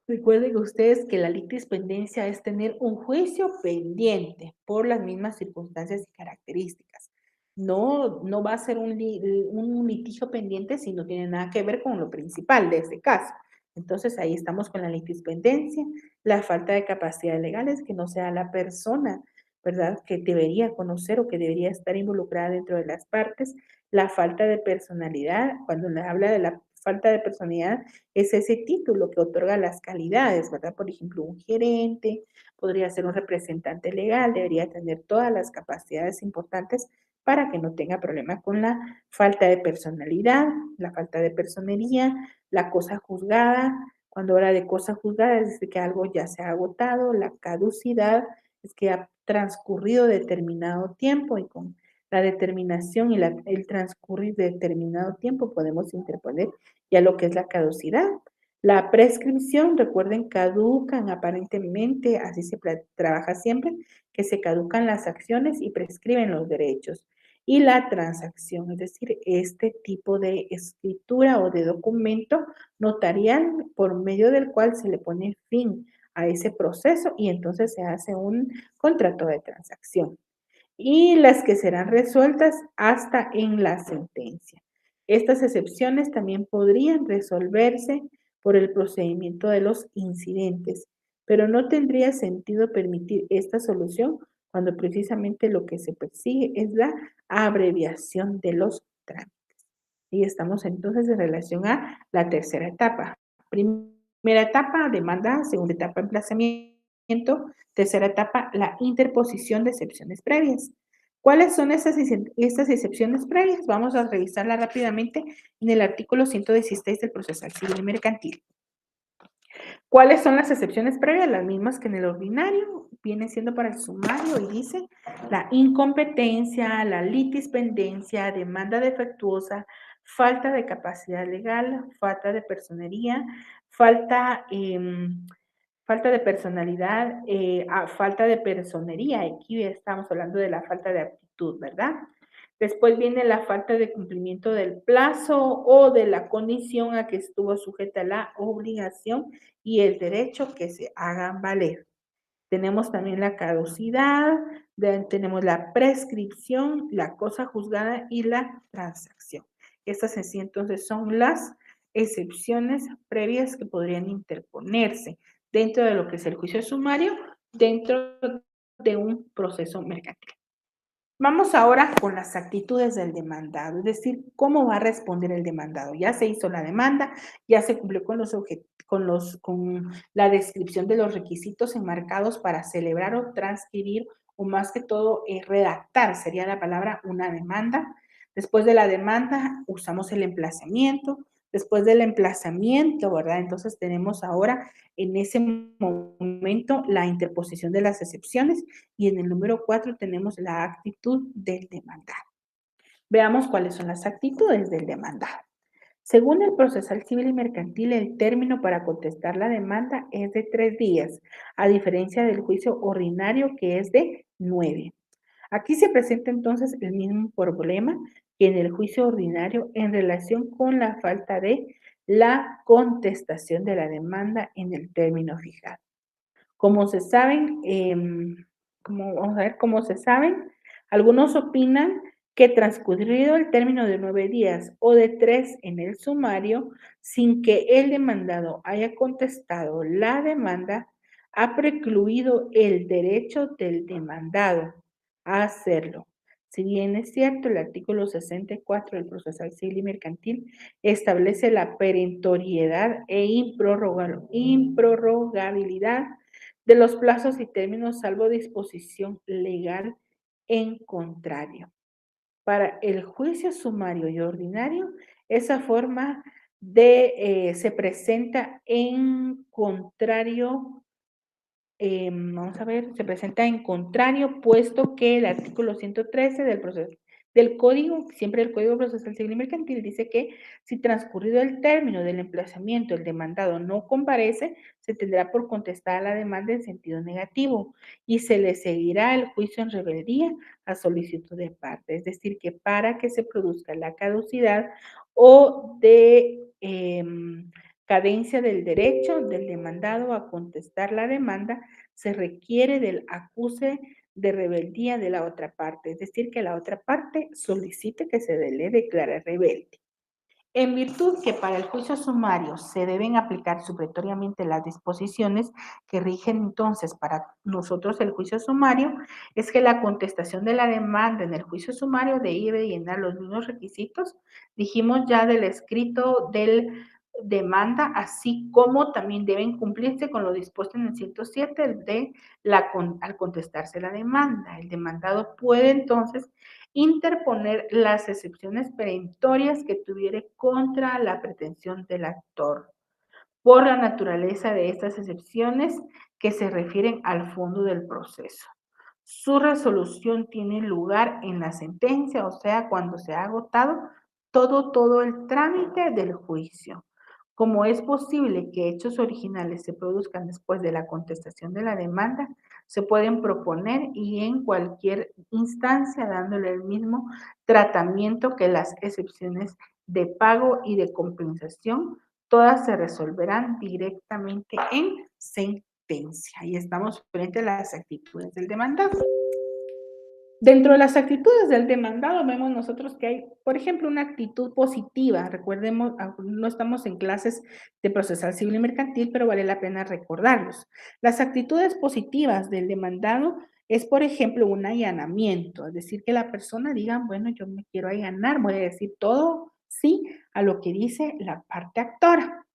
Recuerden ustedes que la litispendencia es tener un juicio pendiente por las mismas circunstancias y características. no va a ser un litigio pendiente si no tiene nada que ver con lo principal de ese caso. Entonces ahí estamos con la litispendencia, la falta de capacidades legales, que no sea la persona, ¿verdad?, que debería conocer o que debería estar involucrada dentro de las partes, la falta de personalidad. Cuando le habla de la falta de personalidad, es ese título que otorga las calidades, ¿verdad? Por ejemplo, un gerente, podría ser un representante legal, debería tener todas las capacidades importantes para que no tenga problemas con la falta de personalidad, la falta de personería, la cosa juzgada. Cuando habla de cosa juzgada es decir que algo ya se ha agotado, la caducidad es que ha transcurrido determinado tiempo y con la determinación y el transcurrir de determinado tiempo podemos interponer ya lo que es la caducidad. La prescripción, recuerden, caducan aparentemente, así se trabaja siempre, que se caducan las acciones y prescriben los derechos. Y la transacción, es decir, este tipo de escritura o de documento notarial por medio del cual se le pone fin a ese proceso y entonces se hace un contrato de transacción y las que serán resueltas hasta en la sentencia. Estas excepciones también podrían resolverse por el procedimiento de los incidentes, pero no tendría sentido permitir esta solución cuando precisamente lo que se persigue es la abreviación de los trámites. Y estamos entonces en relación a la tercera etapa. Primera etapa, demanda; segunda etapa, emplazamiento; tercera etapa, la interposición de excepciones previas. ¿Cuáles son estas excepciones previas? Vamos a revisarla rápidamente en el artículo 116 del Procesal Civil y Mercantil. ¿Cuáles son las excepciones previas? Las mismas que en el ordinario, viene siendo para el sumario y dice la incompetencia, la litispendencia, demanda defectuosa, falta de capacidad legal, falta de personería, falta, falta de personalidad, falta de personería. Aquí estamos hablando de la falta de aptitud, ¿verdad? Después viene la falta de cumplimiento del plazo o de la condición a que estuvo sujeta la obligación y el derecho que se hagan valer. Tenemos también la caducidad, tenemos la prescripción, la cosa juzgada y la transacción. Estas en sí entonces son las excepciones previas que podrían interponerse dentro de lo que es el juicio sumario, dentro de un proceso mercantil. Vamos ahora con las actitudes del demandado, es decir, cómo va a responder el demandado. Ya se hizo la demanda, ya se cumplió con con la descripción de los requisitos enmarcados para celebrar o transcribir, o más que todo, redactar, sería la palabra, una demanda. Después de la demanda, usamos el emplazamiento. Después del emplazamiento, ¿verdad? Entonces tenemos ahora en ese momento la interposición de las excepciones y en el número 4 tenemos la actitud del demandado. Veamos cuáles son las actitudes del demandado. Según el procesal civil y mercantil, el término para contestar la demanda es de 3 días, a diferencia del juicio ordinario que es de 9. Aquí se presenta entonces el mismo problema que en el juicio ordinario en relación con la falta de la contestación de la demanda en el término fijado. Como se saben, vamos a ver, como se saben, algunos opinan que transcurrido el término de 9 días o de 3 en el sumario, sin que el demandado haya contestado la demanda, ha precluido el derecho del demandado a hacerlo. Si bien es cierto, el artículo 64 del Procesal Civil y Mercantil establece la perentoriedad e improrrogabilidad de los plazos y términos salvo disposición legal en contrario. Para el juicio sumario y ordinario, esa forma se presenta en contrario, vamos a ver, se presenta en contrario, puesto que el artículo 113 del Código, siempre el Código Procesal Civil y Mercantil, dice que si transcurrido el término del emplazamiento el demandado no comparece, se tendrá por contestada la demanda en sentido negativo y se le seguirá el juicio en rebeldía a solicitud de parte. Es decir, que para que se produzca la caducidad o de cadencia del derecho del demandado a contestar la demanda, se requiere del acuse de rebeldía de la otra parte, es decir, que la otra parte solicite que se le declare rebelde. En virtud que para el juicio sumario se deben aplicar supletoriamente las disposiciones que rigen entonces para nosotros el juicio sumario, es que la contestación de la demanda en el juicio sumario debe llenar los mismos requisitos, dijimos ya del escrito del demanda, así como también deben cumplirse con lo dispuesto en el 107 de al contestarse la demanda. El demandado puede entonces interponer las excepciones perentorias que tuviere contra la pretensión del actor, por la naturaleza de estas excepciones que se refieren al fondo del proceso. Su resolución tiene lugar en la sentencia, o sea, cuando se ha agotado todo el trámite del juicio. Como es posible que hechos originales se produzcan después de la contestación de la demanda, se pueden proponer y en cualquier instancia dándole el mismo tratamiento que las excepciones de pago y de compensación, todas se resolverán directamente en sentencia. Y estamos frente a las actitudes del demandado. Dentro de las actitudes del demandado vemos nosotros que hay, por ejemplo, una actitud positiva. Recordemos, no estamos en clases de procesal civil y mercantil, pero vale la pena recordarlos. Las actitudes positivas del demandado es, por ejemplo, un allanamiento, es decir, que la persona diga, bueno, yo me quiero allanar, voy a decir todo sí a lo que dice la parte actora.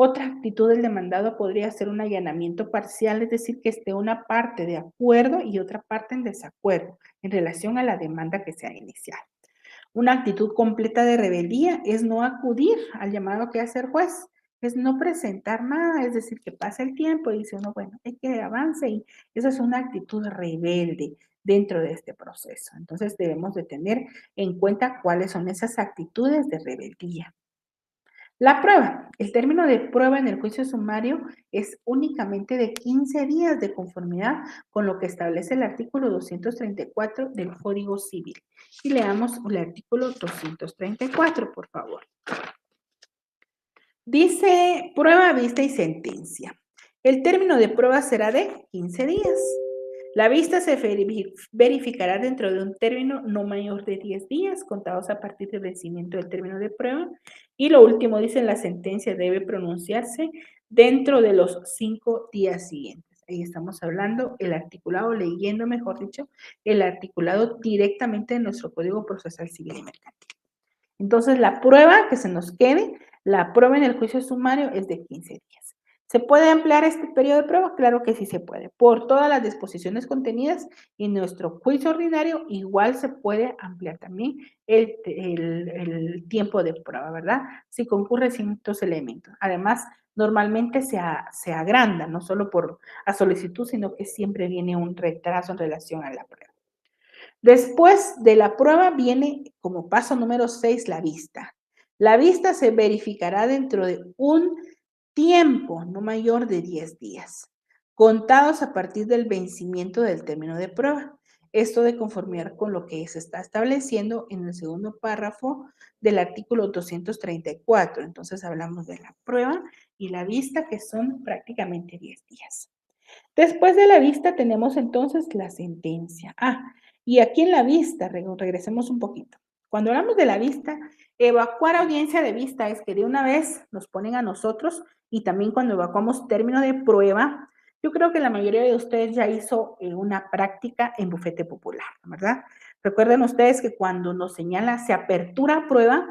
Otra actitud del demandado podría ser un allanamiento parcial, es decir, que esté una parte de acuerdo y otra parte en desacuerdo en relación a la demanda que se ha iniciado. Una actitud completa de rebeldía es no acudir al llamado que hace el juez, es no presentar nada, es decir, que pasa el tiempo y dice uno, bueno, hay que avance y esa es una actitud rebelde dentro de este proceso. Entonces debemos de tener en cuenta cuáles son esas actitudes de rebeldía. La prueba. El término de prueba en el juicio sumario es únicamente de 15 días de conformidad con lo que establece el artículo 234 del Código Civil. Y leamos el artículo 234, por favor. Dice prueba, vista y sentencia. El término de prueba será de 15 días. La vista se verificará dentro de un término no mayor de 10 días, contados a partir del vencimiento del término de prueba. Y lo último dice, la sentencia debe pronunciarse dentro de los 5 días siguientes. Ahí estamos hablando el articulado, leyendo, mejor dicho, el articulado directamente de nuestro Código Procesal Civil y Mercantil. Entonces, la prueba que se nos quede, la prueba en el juicio sumario es de 15 días. ¿Se puede ampliar este periodo de prueba? Claro que sí se puede. Por todas las disposiciones contenidas en nuestro juicio ordinario, igual se puede ampliar también el tiempo de prueba, ¿verdad? Si concurren ciertos elementos. Además, normalmente se agranda, no solo a solicitud, sino que siempre viene un retraso en relación a la prueba. Después de la prueba viene como paso número 6 la vista. La vista se verificará dentro de un tiempo no mayor de 10 días, contados a partir del vencimiento del término de prueba. Esto de conformidad con lo que se está estableciendo en el segundo párrafo del artículo 234. Entonces hablamos de la prueba y la vista, que son prácticamente 10 días. Después de la vista tenemos entonces la sentencia. Y aquí en la vista, regresemos un poquito. Cuando hablamos de la vista, evacuar audiencia de vista es que de una vez nos ponen a nosotros y también cuando evacuamos término de prueba, yo creo que la mayoría de ustedes ya hizo una práctica en bufete popular, ¿verdad? Recuerden ustedes que cuando nos señala se apertura prueba,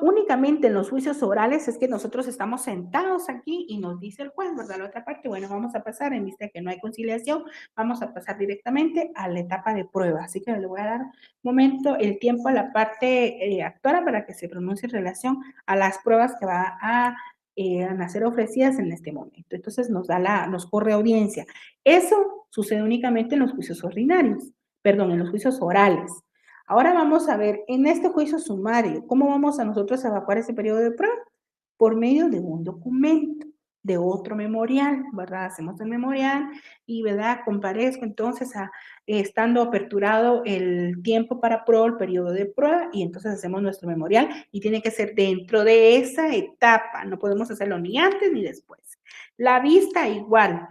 únicamente en los juicios orales es que nosotros estamos sentados aquí y nos dice el juez, ¿verdad? La otra parte, bueno, vamos a pasar, en vista de que no hay conciliación, vamos a pasar directamente a la etapa de prueba. Así que le voy a dar un momento, el tiempo a la parte actora para que se pronuncie en relación a las pruebas que van a ser ofrecidas en este momento. Entonces nos corre audiencia. Eso sucede únicamente en los juicios ordinarios, perdón, en los juicios orales. Ahora vamos a ver en este juicio sumario, ¿cómo vamos a nosotros a evacuar ese periodo de prueba? Por medio de un documento, de otro memorial, ¿verdad? Hacemos el memorial y, ¿verdad? Comparezco entonces estando aperturado el tiempo para prueba, el periodo de prueba, y entonces hacemos nuestro memorial y tiene que ser dentro de esa etapa, no podemos hacerlo ni antes ni después. La vista igual.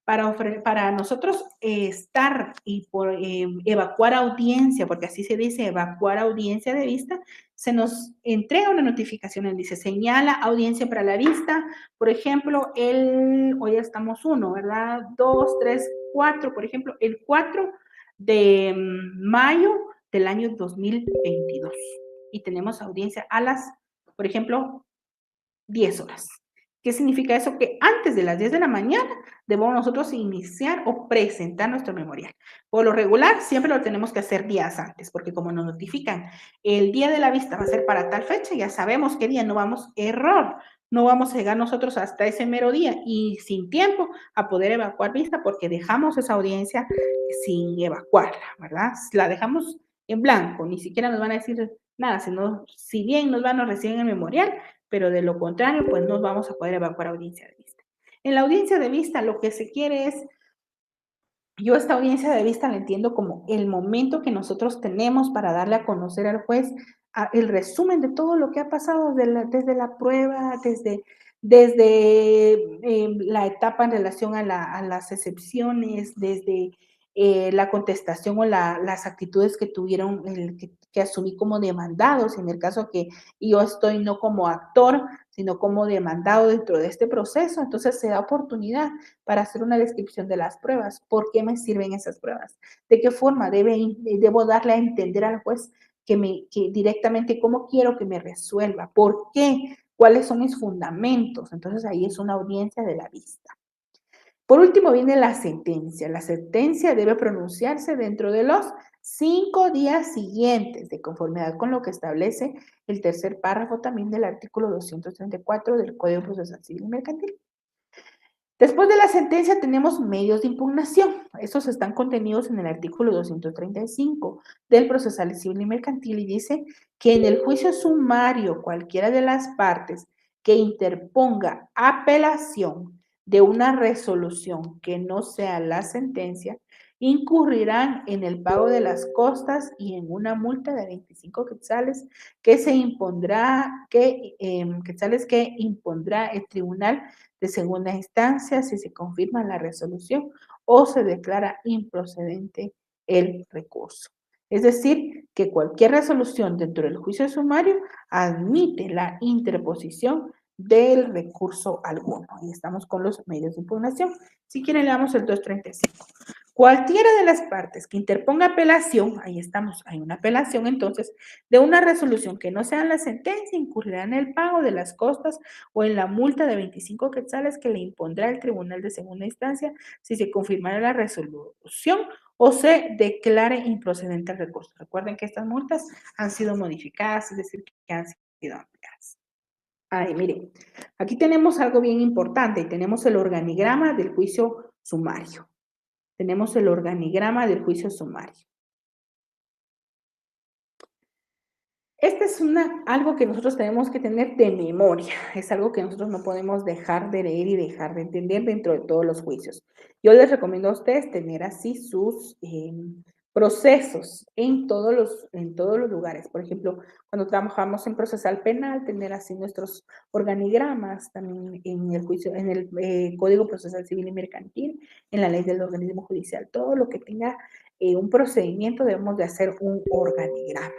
para nosotros estar y por evacuar audiencia, porque así se dice, evacuar audiencia de vista, se nos entrega una notificación, él dice, señala audiencia para la vista, por ejemplo, hoy estamos 1, ¿verdad? 2, 3, 4, por ejemplo, el 4 de mayo del año 2022. Y tenemos audiencia a las, por ejemplo, 10 horas. ¿Qué significa eso? Que antes de las 10 de la mañana debemos nosotros iniciar o presentar nuestro memorial. Por lo regular, siempre lo tenemos que hacer días antes, porque como nos notifican, el día de la vista va a ser para tal fecha, ya sabemos qué día, no vamos, error, no vamos a llegar nosotros hasta ese mero día y sin tiempo a poder evacuar vista porque dejamos esa audiencia sin evacuarla, ¿verdad? La dejamos en blanco, ni siquiera nos van a decir nada, sino, si bien nos van a recibir el memorial, pero de lo contrario, pues no vamos a poder evacuar audiencia de vista. En la audiencia de vista lo que se quiere es, yo esta audiencia de vista la entiendo como el momento que nosotros tenemos para darle a conocer al juez el resumen de todo lo que ha pasado desde la prueba, desde la etapa en relación a las excepciones, desde la contestación o las actitudes que tuvieron, que asumí como demandados, en el caso que yo estoy no como actor, sino como demandado dentro de este proceso, entonces se da oportunidad para hacer una descripción de las pruebas. ¿Por qué me sirven esas pruebas? ¿De qué forma debo darle a entender al juez que directamente cómo quiero que me resuelva? ¿Por qué? ¿Cuáles son mis fundamentos? Entonces ahí es una audiencia de la vista. Por último viene la sentencia. La sentencia debe pronunciarse dentro de los 5 días siguientes, de conformidad con lo que establece el tercer párrafo también del artículo 234 del Código Procesal Civil y Mercantil. Después de la sentencia tenemos medios de impugnación. Estos están contenidos en el artículo 235 del Procesal Civil y Mercantil y dice que en el juicio sumario cualquiera de las partes que interponga apelación de una resolución que no sea la sentencia, incurrirán en el pago de las costas y en una multa de 25 quetzales quetzales que impondrá el tribunal de segunda instancia si se confirma la resolución o se declara improcedente el recurso. Es decir, que cualquier resolución dentro del juicio sumario admite la interposición del recurso alguno. Y estamos con los medios de impugnación. Si quieren, le damos el 235. Cualquiera de las partes que interponga apelación, ahí estamos, hay una apelación entonces, de una resolución que no sea la sentencia, incurrirá en el pago de las costas o en la multa de 25 quetzales que le impondrá el tribunal de segunda instancia si se confirmara la resolución o se declare improcedente el recurso. Recuerden que estas multas han sido modificadas, es decir, que han sido ampliadas. Ay, miren, aquí tenemos algo bien importante y tenemos el organigrama del juicio sumario. Tenemos el organigrama del juicio sumario. Este es algo que nosotros tenemos que tener de memoria, es algo que nosotros no podemos dejar de leer y dejar de entender dentro de todos los juicios. Yo les recomiendo a ustedes tener así sus procesos en todos los lugares. Por ejemplo, cuando trabajamos en procesal penal, tener así nuestros organigramas, también en el juicio, en el Código Procesal Civil y Mercantil, en la ley del organismo judicial, todo lo que tenga un procedimiento debemos de hacer un organigrama.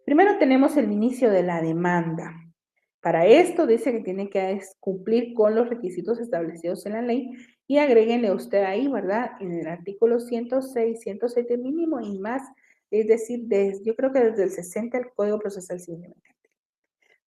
Primero tenemos el inicio de la demanda. Para esto dice que tiene que cumplir con los requisitos establecidos en la ley y agréguenle usted ahí, ¿verdad? En el artículo 106, 107 mínimo y más, es decir, yo creo que desde el 60 el Código Procesal Civil.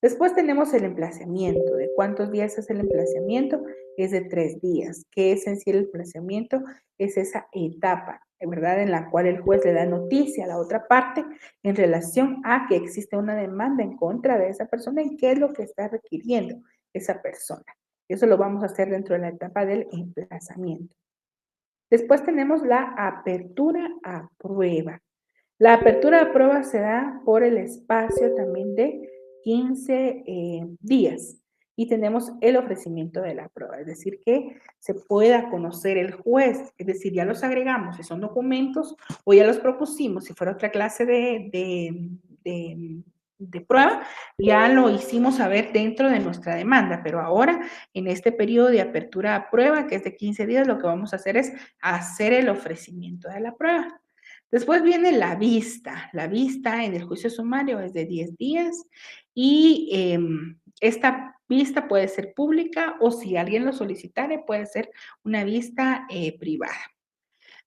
Después tenemos el emplazamiento. ¿De cuántos días es el emplazamiento? Es de 3 días. ¿Qué es en sí el emplazamiento? Es esa etapa, ¿verdad? En la cual el juez le da noticia a la otra parte en relación a que existe una demanda en contra de esa persona y qué es lo que está requiriendo esa persona. Eso lo vamos a hacer dentro de la etapa del emplazamiento. Después tenemos la apertura a prueba. La apertura de prueba se da por el espacio también de 15 días y tenemos el ofrecimiento de la prueba, es decir, que se pueda conocer el juez, es decir, ya los agregamos, si son documentos o ya los propusimos, si fuera otra clase de de prueba, ya lo hicimos saber dentro de nuestra demanda, pero ahora en este periodo de apertura a prueba, que es de 15 días, lo que vamos a hacer es hacer el ofrecimiento de la prueba. Después viene la vista. La vista en el juicio sumario es de 10 días y esta vista puede ser pública o si alguien lo solicitare puede ser una vista privada.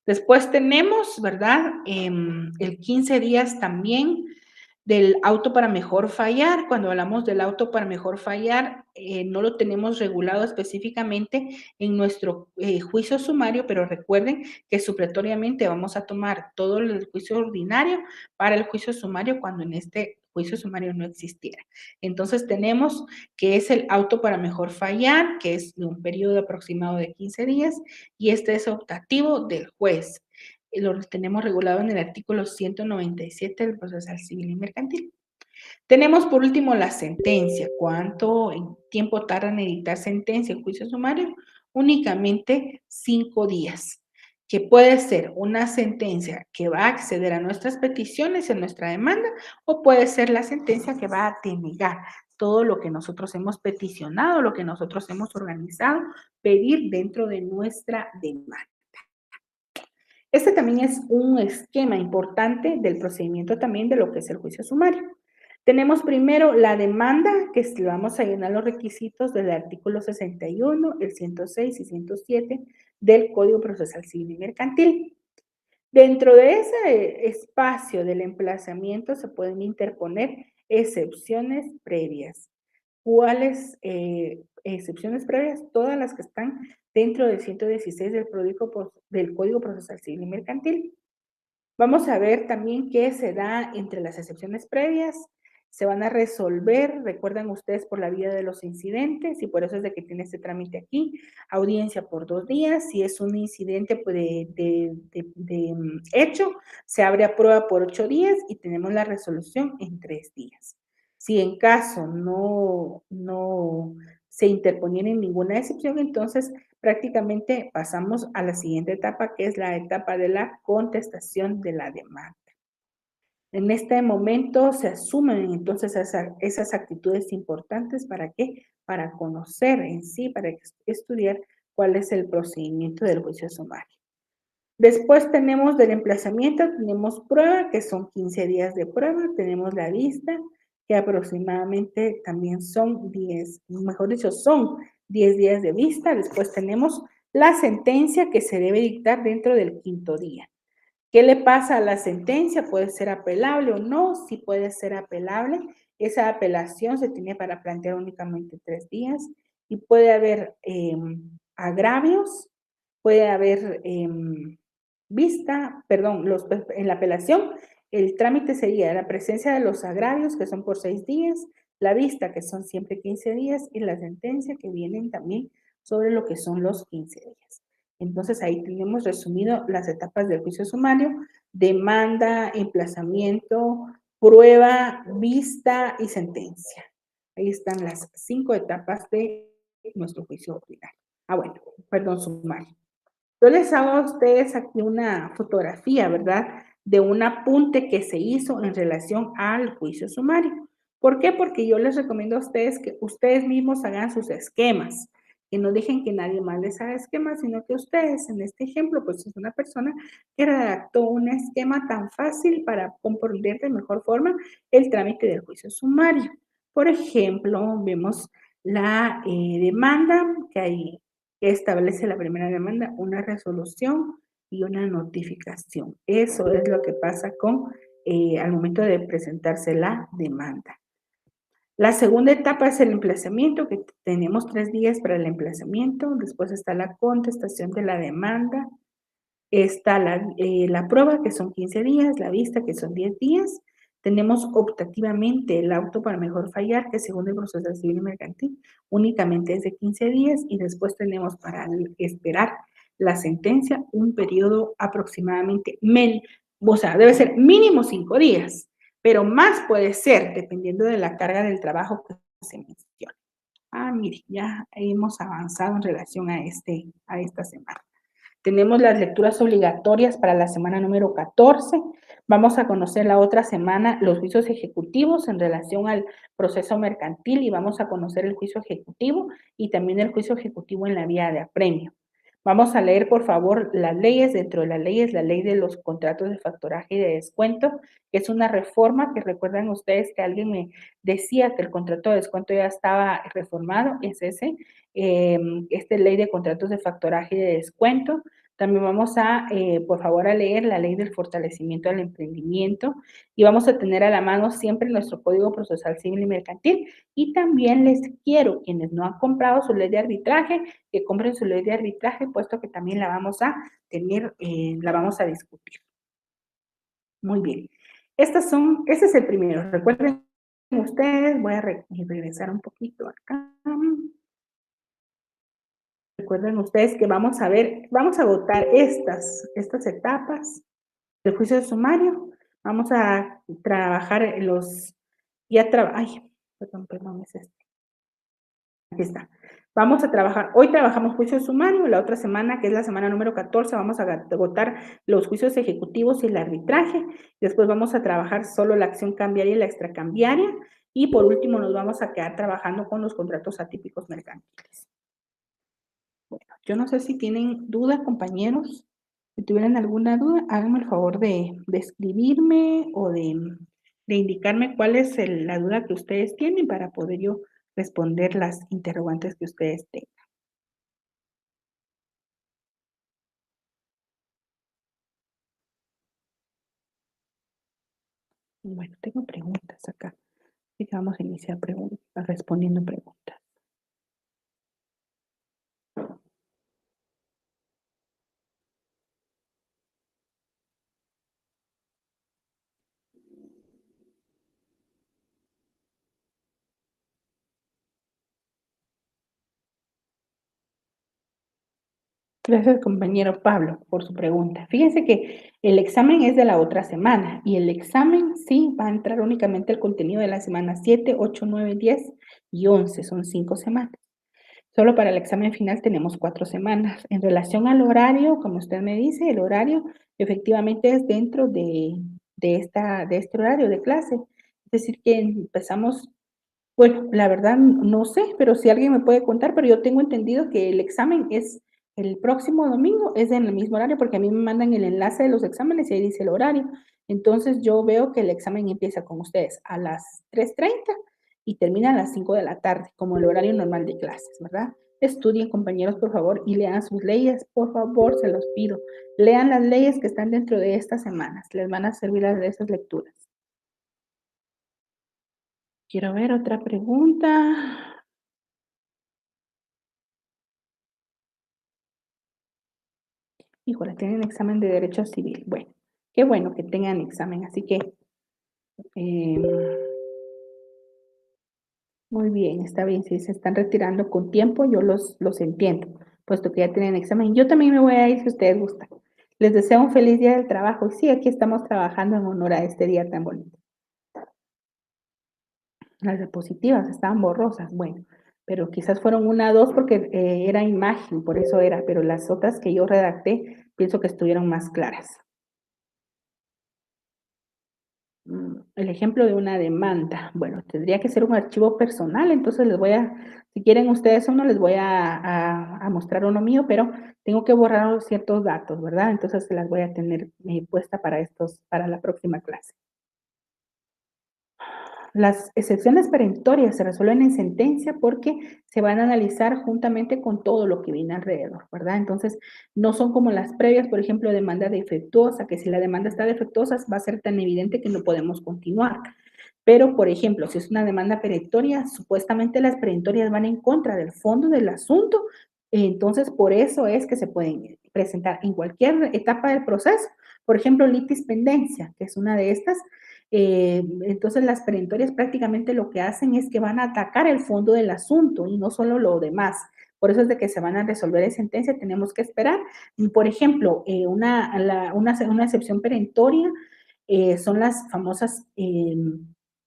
Después tenemos, ¿verdad? El 15 días también del auto para mejor fallar. Cuando hablamos del auto para mejor fallar, no lo tenemos regulado específicamente en nuestro juicio sumario, pero recuerden que supletoriamente vamos a tomar todo el juicio ordinario para el juicio sumario cuando en este juicio sumario no existiera. Entonces tenemos que es el auto para mejor fallar, que es de un periodo aproximado de 15 días, y este es optativo del juez. Lo tenemos regulado en el artículo 197 del Procesal Civil y Mercantil. Tenemos por último la sentencia. ¿Cuánto tiempo tarda en editar sentencia en juicio sumario? Únicamente 5 días, que puede ser una sentencia que va a acceder a nuestras peticiones en nuestra demanda o puede ser la sentencia que va a denegar todo lo que nosotros hemos peticionado, lo que nosotros hemos organizado, pedir dentro de nuestra demanda. Este también es un esquema importante del procedimiento también de lo que es el juicio sumario. Tenemos primero la demanda, que le vamos a llenar los requisitos del artículo 61, el 106 y 107 del Código Procesal Civil y Mercantil. Dentro de ese espacio del emplazamiento se pueden interponer excepciones previas. ¿Cuáles excepciones previas? Todas las que están dentro del 116 del Código Procesal Civil y Mercantil. Vamos a ver también qué se da entre las excepciones previas. Se van a resolver, recuerdan ustedes, por la vía de los incidentes y por eso es de que tiene este trámite aquí. Audiencia por 2 días. Si es un incidente pues, hecho, se abre a prueba por 8 días y tenemos la resolución en 3 días. Si en caso no se interponiera en ninguna excepción, entonces prácticamente pasamos a la siguiente etapa, que es la etapa de la contestación de la demanda. En este momento se asumen entonces esas actitudes importantes, ¿para qué? Para conocer en sí, para estudiar cuál es el procedimiento del juicio sumario. Después tenemos del emplazamiento, tenemos prueba, que son 15 días de prueba, tenemos la vista, que aproximadamente también son 10, mejor dicho, son 10 días de vista. Después tenemos la sentencia que se debe dictar dentro del 5º día. ¿Qué le pasa a la sentencia? ¿Puede ser apelable o no? Sí puede ser apelable. Esa apelación se tiene para plantear únicamente 3 días y puede haber agravios, puede haber en la apelación, el trámite sería la presencia de los agravios, que son por 6 días, la vista, que son siempre 15 días, y la sentencia, que vienen también sobre lo que son los 15 días. Entonces, ahí tenemos resumido las etapas del juicio sumario: demanda, emplazamiento, prueba, vista y sentencia. Ahí están las 5 etapas de nuestro juicio ordinario. Sumario. Yo les hago a ustedes aquí una fotografía, ¿verdad? De un apunte que se hizo en relación al juicio sumario. ¿Por qué? Porque yo les recomiendo a ustedes que ustedes mismos hagan sus esquemas, que no dejen que nadie más les haga esquemas, sino que ustedes, en este ejemplo, pues es una persona que redactó un esquema tan fácil para comprender de mejor forma el trámite del juicio sumario. Por ejemplo, vemos la demanda que hay, que establece la primera demanda, una resolución y una notificación. Eso es lo que pasa al momento de presentarse la demanda. La segunda etapa es el emplazamiento, que tenemos 3 días para el emplazamiento. Después está la contestación de la demanda. Está la prueba, que son 15 días, la vista, que son 10 días. Tenemos optativamente el auto para mejor fallar, que según el proceso civil y mercantil únicamente es de 15 días, y después tenemos para esperar la sentencia un periodo aproximadamente, debe ser mínimo 5 días, pero más puede ser dependiendo de la carga del trabajo que se menciona. Mire, ya hemos avanzado en relación a esta semana. Tenemos las lecturas obligatorias para la semana número 14. Vamos a conocer la otra semana los juicios ejecutivos en relación al proceso mercantil y vamos a conocer el juicio ejecutivo y también el juicio ejecutivo en la vía de apremio. Vamos a leer, por favor, las leyes. Dentro de las leyes, la ley de los contratos de factoraje y de descuento, que es una reforma que recuerdan ustedes que alguien me decía que el contrato de descuento ya estaba reformado, es ese, esta ley de contratos de factoraje y de descuento. También vamos a, por favor, a leer la ley del fortalecimiento del emprendimiento y vamos a tener a la mano siempre nuestro Código Procesal Civil y Mercantil. Y también les quiero, quienes no han comprado su ley de arbitraje, que compren su ley de arbitraje, puesto que también la vamos a tener, la vamos a discutir. Muy bien. Ese es el primero. Recuerden ustedes, voy a regresar un poquito acá. Recuerden ustedes que vamos a ver, vamos a votar estas etapas del juicio de sumario. Vamos a trabajar los, ay, perdón, es este. Aquí está. Vamos a trabajar, hoy trabajamos juicio sumario, la otra semana, que es la semana número 14, vamos a votar los juicios ejecutivos y el arbitraje. Después vamos a trabajar solo la acción cambiaria y la extracambiaria. Y por último nos vamos a quedar trabajando con los contratos atípicos mercantiles. Bueno, yo no sé si tienen duda, compañeros. Si tuvieran alguna duda, háganme el favor de escribirme o de indicarme cuál es la duda que ustedes tienen para poder yo responder las interrogantes que ustedes tengan. Bueno, tengo preguntas acá. Así que vamos a iniciar respondiendo preguntas. Gracias, compañero Pablo, por su pregunta. Fíjense que el examen es de la otra semana y el examen sí va a entrar únicamente el contenido de la semana 7, 8, 9, 10 y 11. Son 5 semanas. Solo para el examen final tenemos 4 semanas. En relación al horario, como usted me dice, el horario efectivamente es dentro de este horario de clase. Es decir, que empezamos, bueno, la verdad no sé, pero si alguien me puede contar, pero yo tengo entendido que el examen es el próximo domingo, es en el mismo horario, porque a mí me mandan el enlace de los exámenes y ahí dice el horario. Entonces yo veo que el examen empieza con ustedes a las 3:30 y termina a las 5 de la tarde, como el horario normal de clases, ¿verdad? Estudien, compañeros, por favor, y lean sus leyes, por favor, se los pido. Lean las leyes que están dentro de estas semanas, les van a servir de esas lecturas. Quiero ver otra pregunta. Híjole, tienen examen de derecho civil. Bueno, qué bueno que tengan examen, así que em, muy bien, está bien. Si se están retirando con tiempo, yo los entiendo, puesto que ya tienen examen. Yo también me voy a ir si ustedes gustan. Les deseo un feliz día del trabajo. Y sí, aquí estamos trabajando en honor a este día tan bonito. Las diapositivas estaban borrosas, bueno, pero quizás fueron una o dos porque era imagen, por eso era, pero las otras que yo redacté pienso que estuvieron más claras. El ejemplo de una demanda. Bueno, tendría que ser un archivo personal, entonces si quieren ustedes uno, les voy a mostrar uno mío, pero tengo que borrar ciertos datos, ¿verdad? Entonces se las voy a tener puesta para la próxima clase. Las excepciones perentorias se resuelven en sentencia porque se van a analizar juntamente con todo lo que viene alrededor, ¿verdad? Entonces, no son como las previas, por ejemplo, demanda defectuosa, que si la demanda está defectuosa va a ser tan evidente que no podemos continuar. Pero, por ejemplo, si es una demanda perentoria, supuestamente las perentorias van en contra del fondo del asunto, entonces por eso es que se pueden presentar en cualquier etapa del proceso. Por ejemplo, litis pendencia, que es una de estas, entonces las perentorias prácticamente lo que hacen es que van a atacar el fondo del asunto y no solo lo demás. Por eso es de que se van a resolver en sentencia, tenemos que esperar. Por ejemplo, una excepción perentoria son las famosas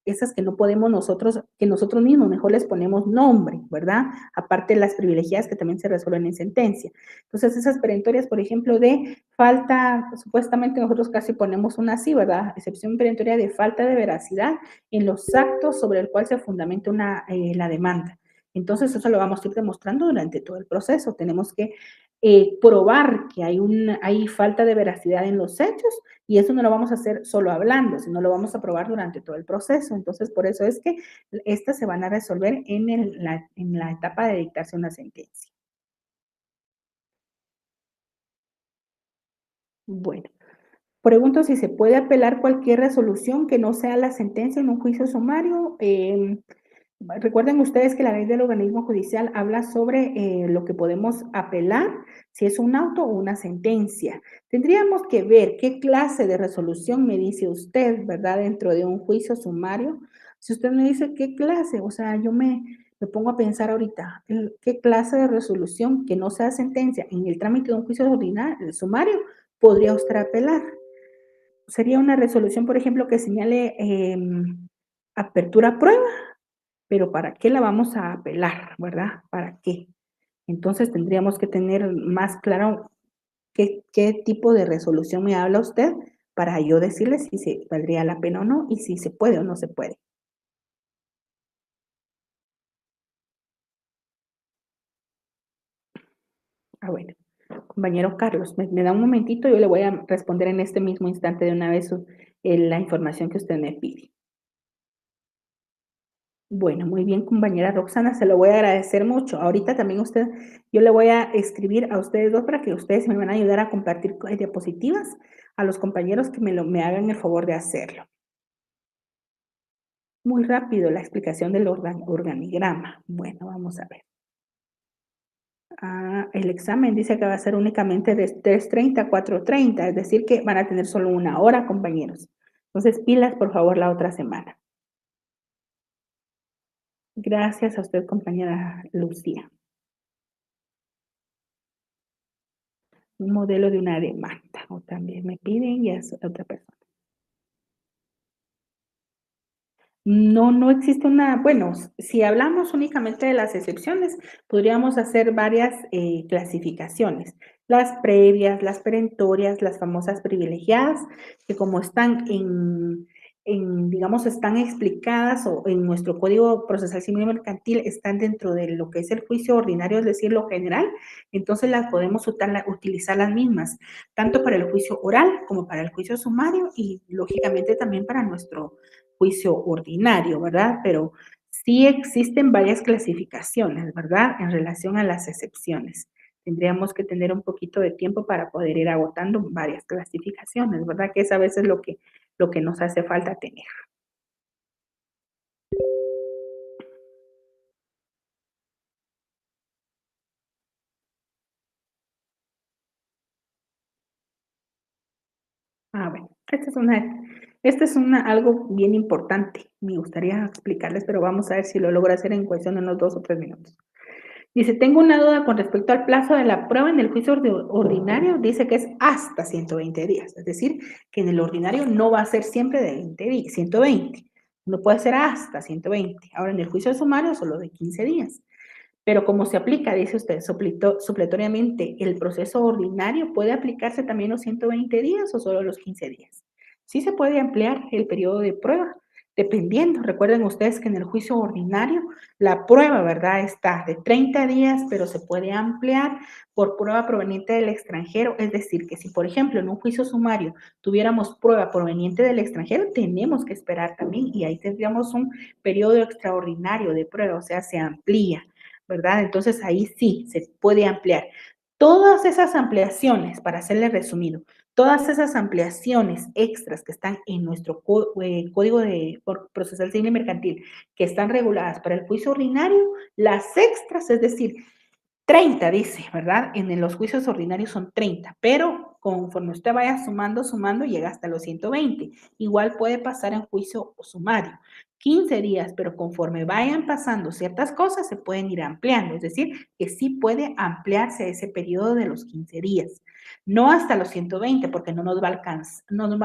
esas que no podemos nosotros, que nosotros mismos mejor les ponemos nombre, ¿verdad? Aparte de las privilegiadas que también se resuelven en sentencia. Entonces, esas perentorias, por ejemplo, de falta, supuestamente nosotros casi ponemos una así, ¿verdad? Excepción perentoria de falta de veracidad en los actos sobre el cual se fundamenta la demanda. Entonces, eso lo vamos a ir demostrando durante todo el proceso. Tenemos que probar que hay falta de veracidad en los hechos y eso no lo vamos a hacer solo hablando, sino lo vamos a probar durante todo el proceso. Entonces, por eso es que estas se van a resolver en la etapa de dictarse una sentencia. Bueno, pregunto si se puede apelar cualquier resolución que no sea la sentencia en un juicio sumario. Recuerden ustedes que la ley del organismo judicial habla sobre lo que podemos apelar, si es un auto o una sentencia. Tendríamos que ver qué clase de resolución me dice usted, ¿verdad? Dentro de un juicio sumario. Si usted me dice qué clase, o sea, me pongo a pensar ahorita, qué clase de resolución que no sea sentencia en el trámite de un juicio ordinario, sumario, podría usted apelar. Sería una resolución, por ejemplo, que señale apertura a prueba, pero ¿para qué la vamos a apelar, verdad? ¿Para qué? Entonces tendríamos que tener más claro qué tipo de resolución me habla usted para yo decirle si se valdría la pena o no y si se puede o no se puede. Ah, bueno, compañero Carlos, me da un momentito, yo le voy a responder en este mismo instante de una vez la información que usted me pide. Bueno, muy bien, compañera Roxana, se lo voy a agradecer mucho. Ahorita también yo le voy a escribir a ustedes dos para que ustedes me van a ayudar a compartir diapositivas a los compañeros que me hagan el favor de hacerlo. Muy rápido la explicación del organigrama. Bueno, vamos a ver. El examen dice que va a ser únicamente de 3:30 a 4:30, es decir, que van a tener solo una hora, compañeros. Entonces, pilas, por favor, la otra semana. Gracias a usted, compañera Lucía. Un modelo de una demanda, o también me piden y es otra persona. No existe bueno, si hablamos únicamente de las excepciones, podríamos hacer varias clasificaciones. Las previas, las perentorias, las famosas privilegiadas, que como están digamos, están explicadas o en nuestro Código Procesal Civil y Mercantil, están dentro de lo que es el juicio ordinario, es decir, lo general, entonces las podemos utilizar las mismas, tanto para el juicio oral como para el juicio sumario y lógicamente también para nuestro juicio ordinario, ¿verdad? Pero sí existen varias clasificaciones, ¿verdad? En relación a las excepciones. Tendríamos que tener un poquito de tiempo para poder ir agotando varias clasificaciones, ¿verdad? Que es a veces lo que nos hace falta tener. Bueno, esta es algo bien importante. Me gustaría explicarles, pero vamos a ver si lo logro hacer en cuestión de unos 2 o 3 minutos. Dice, tengo una duda con respecto al plazo de la prueba en el juicio ordinario. Dice que es hasta 120 días. Es decir, que en el ordinario no va a ser siempre de 120. No puede ser hasta 120. Ahora, en el juicio sumario, solo de 15 días. Pero como se aplica, dice usted, supletoriamente, el proceso ordinario, ¿puede aplicarse también los 120 días o solo los 15 días? Sí se puede ampliar el periodo de prueba, dependiendo. Recuerden ustedes que en el juicio ordinario la prueba, ¿verdad? Está de 30 días, pero se puede ampliar por prueba proveniente del extranjero. Es decir, que si, por ejemplo, en un juicio sumario tuviéramos prueba proveniente del extranjero, tenemos que esperar también y ahí tendríamos un periodo extraordinario de prueba, o sea, se amplía. ¿Verdad? Entonces ahí sí se puede ampliar. Todas esas ampliaciones, para hacerle resumido, todas esas ampliaciones extras que están en nuestro Código Procesal Civil y Mercantil, que están reguladas para el juicio ordinario, las extras, es decir, 30 dice, ¿verdad? En los juicios ordinarios son 30, pero conforme usted vaya sumando, llega hasta los 120. Igual puede pasar en juicio sumario. 15 días, pero conforme vayan pasando ciertas cosas, se pueden ir ampliando. Es decir, que sí puede ampliarse ese periodo de los 15 días. No hasta los 120, porque no nos va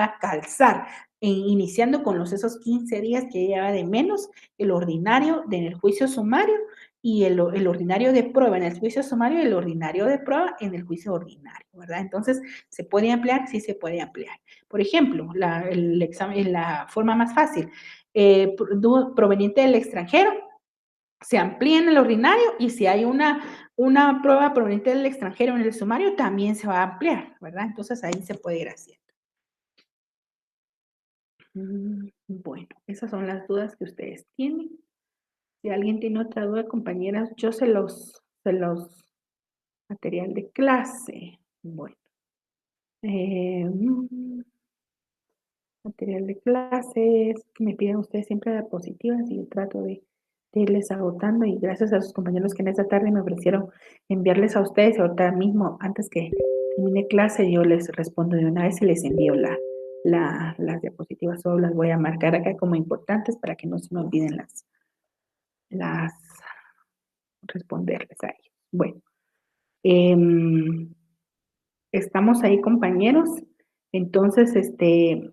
a calzar iniciando con esos 15 días que lleva de menos el ordinario en el juicio sumario y el ordinario de prueba en el juicio sumario y el ordinario de prueba en el juicio ordinario, ¿verdad? Entonces, ¿se puede ampliar? Sí, se puede ampliar. Por ejemplo, el examen, la forma más fácil, proveniente del extranjero, se amplía en el ordinario y si hay una prueba proveniente del extranjero en el sumario, también se va a ampliar, ¿verdad? Entonces, ahí se puede ir haciendo. Bueno, esas son las dudas que ustedes tienen. Si alguien tiene otra duda, compañeras, yo material de clase. Bueno, material de clases, que me piden ustedes siempre diapositivas y yo trato de irles agotando y gracias a sus compañeros que en esta tarde me ofrecieron enviarles a ustedes ahorita mismo, antes que termine clase, yo les respondo de una vez y les envío las diapositivas, solo las voy a marcar acá como importantes para que no se me olviden las responderles a ellos. Bueno, estamos ahí, compañeros. Entonces,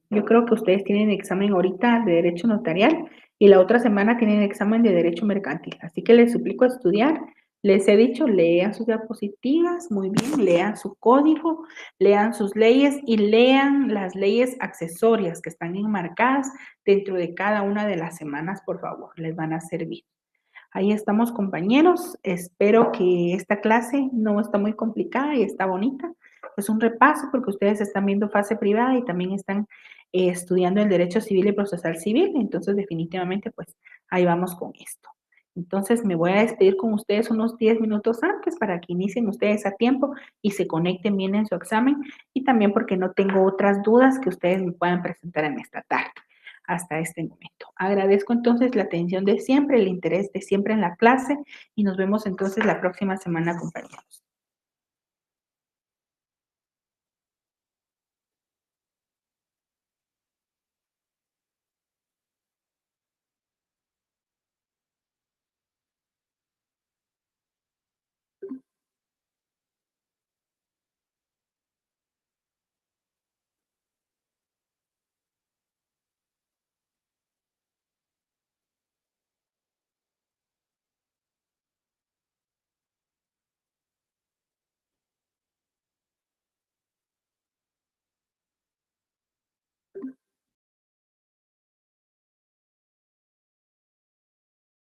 yo creo que ustedes tienen examen ahorita de Derecho Notarial y la otra semana tienen examen de Derecho Mercantil. Así que les suplico estudiar. Les he dicho, lean sus diapositivas, muy bien, lean su código, lean sus leyes y lean las leyes accesorias que están enmarcadas dentro de cada una de las semanas, por favor, les van a servir. Ahí estamos, compañeros. Espero que esta clase no está muy complicada y está bonita. Es un repaso porque ustedes están viendo fase privada y también están estudiando el derecho civil y procesal civil. Entonces, definitivamente, pues ahí vamos con esto. Entonces, me voy a despedir con ustedes unos 10 minutos antes para que inicien ustedes a tiempo y se conecten bien en su examen y también porque no tengo otras dudas que ustedes me puedan presentar en esta tarde hasta este momento. Agradezco entonces la atención de siempre, el interés de siempre en la clase y nos vemos entonces la próxima semana, compañeros.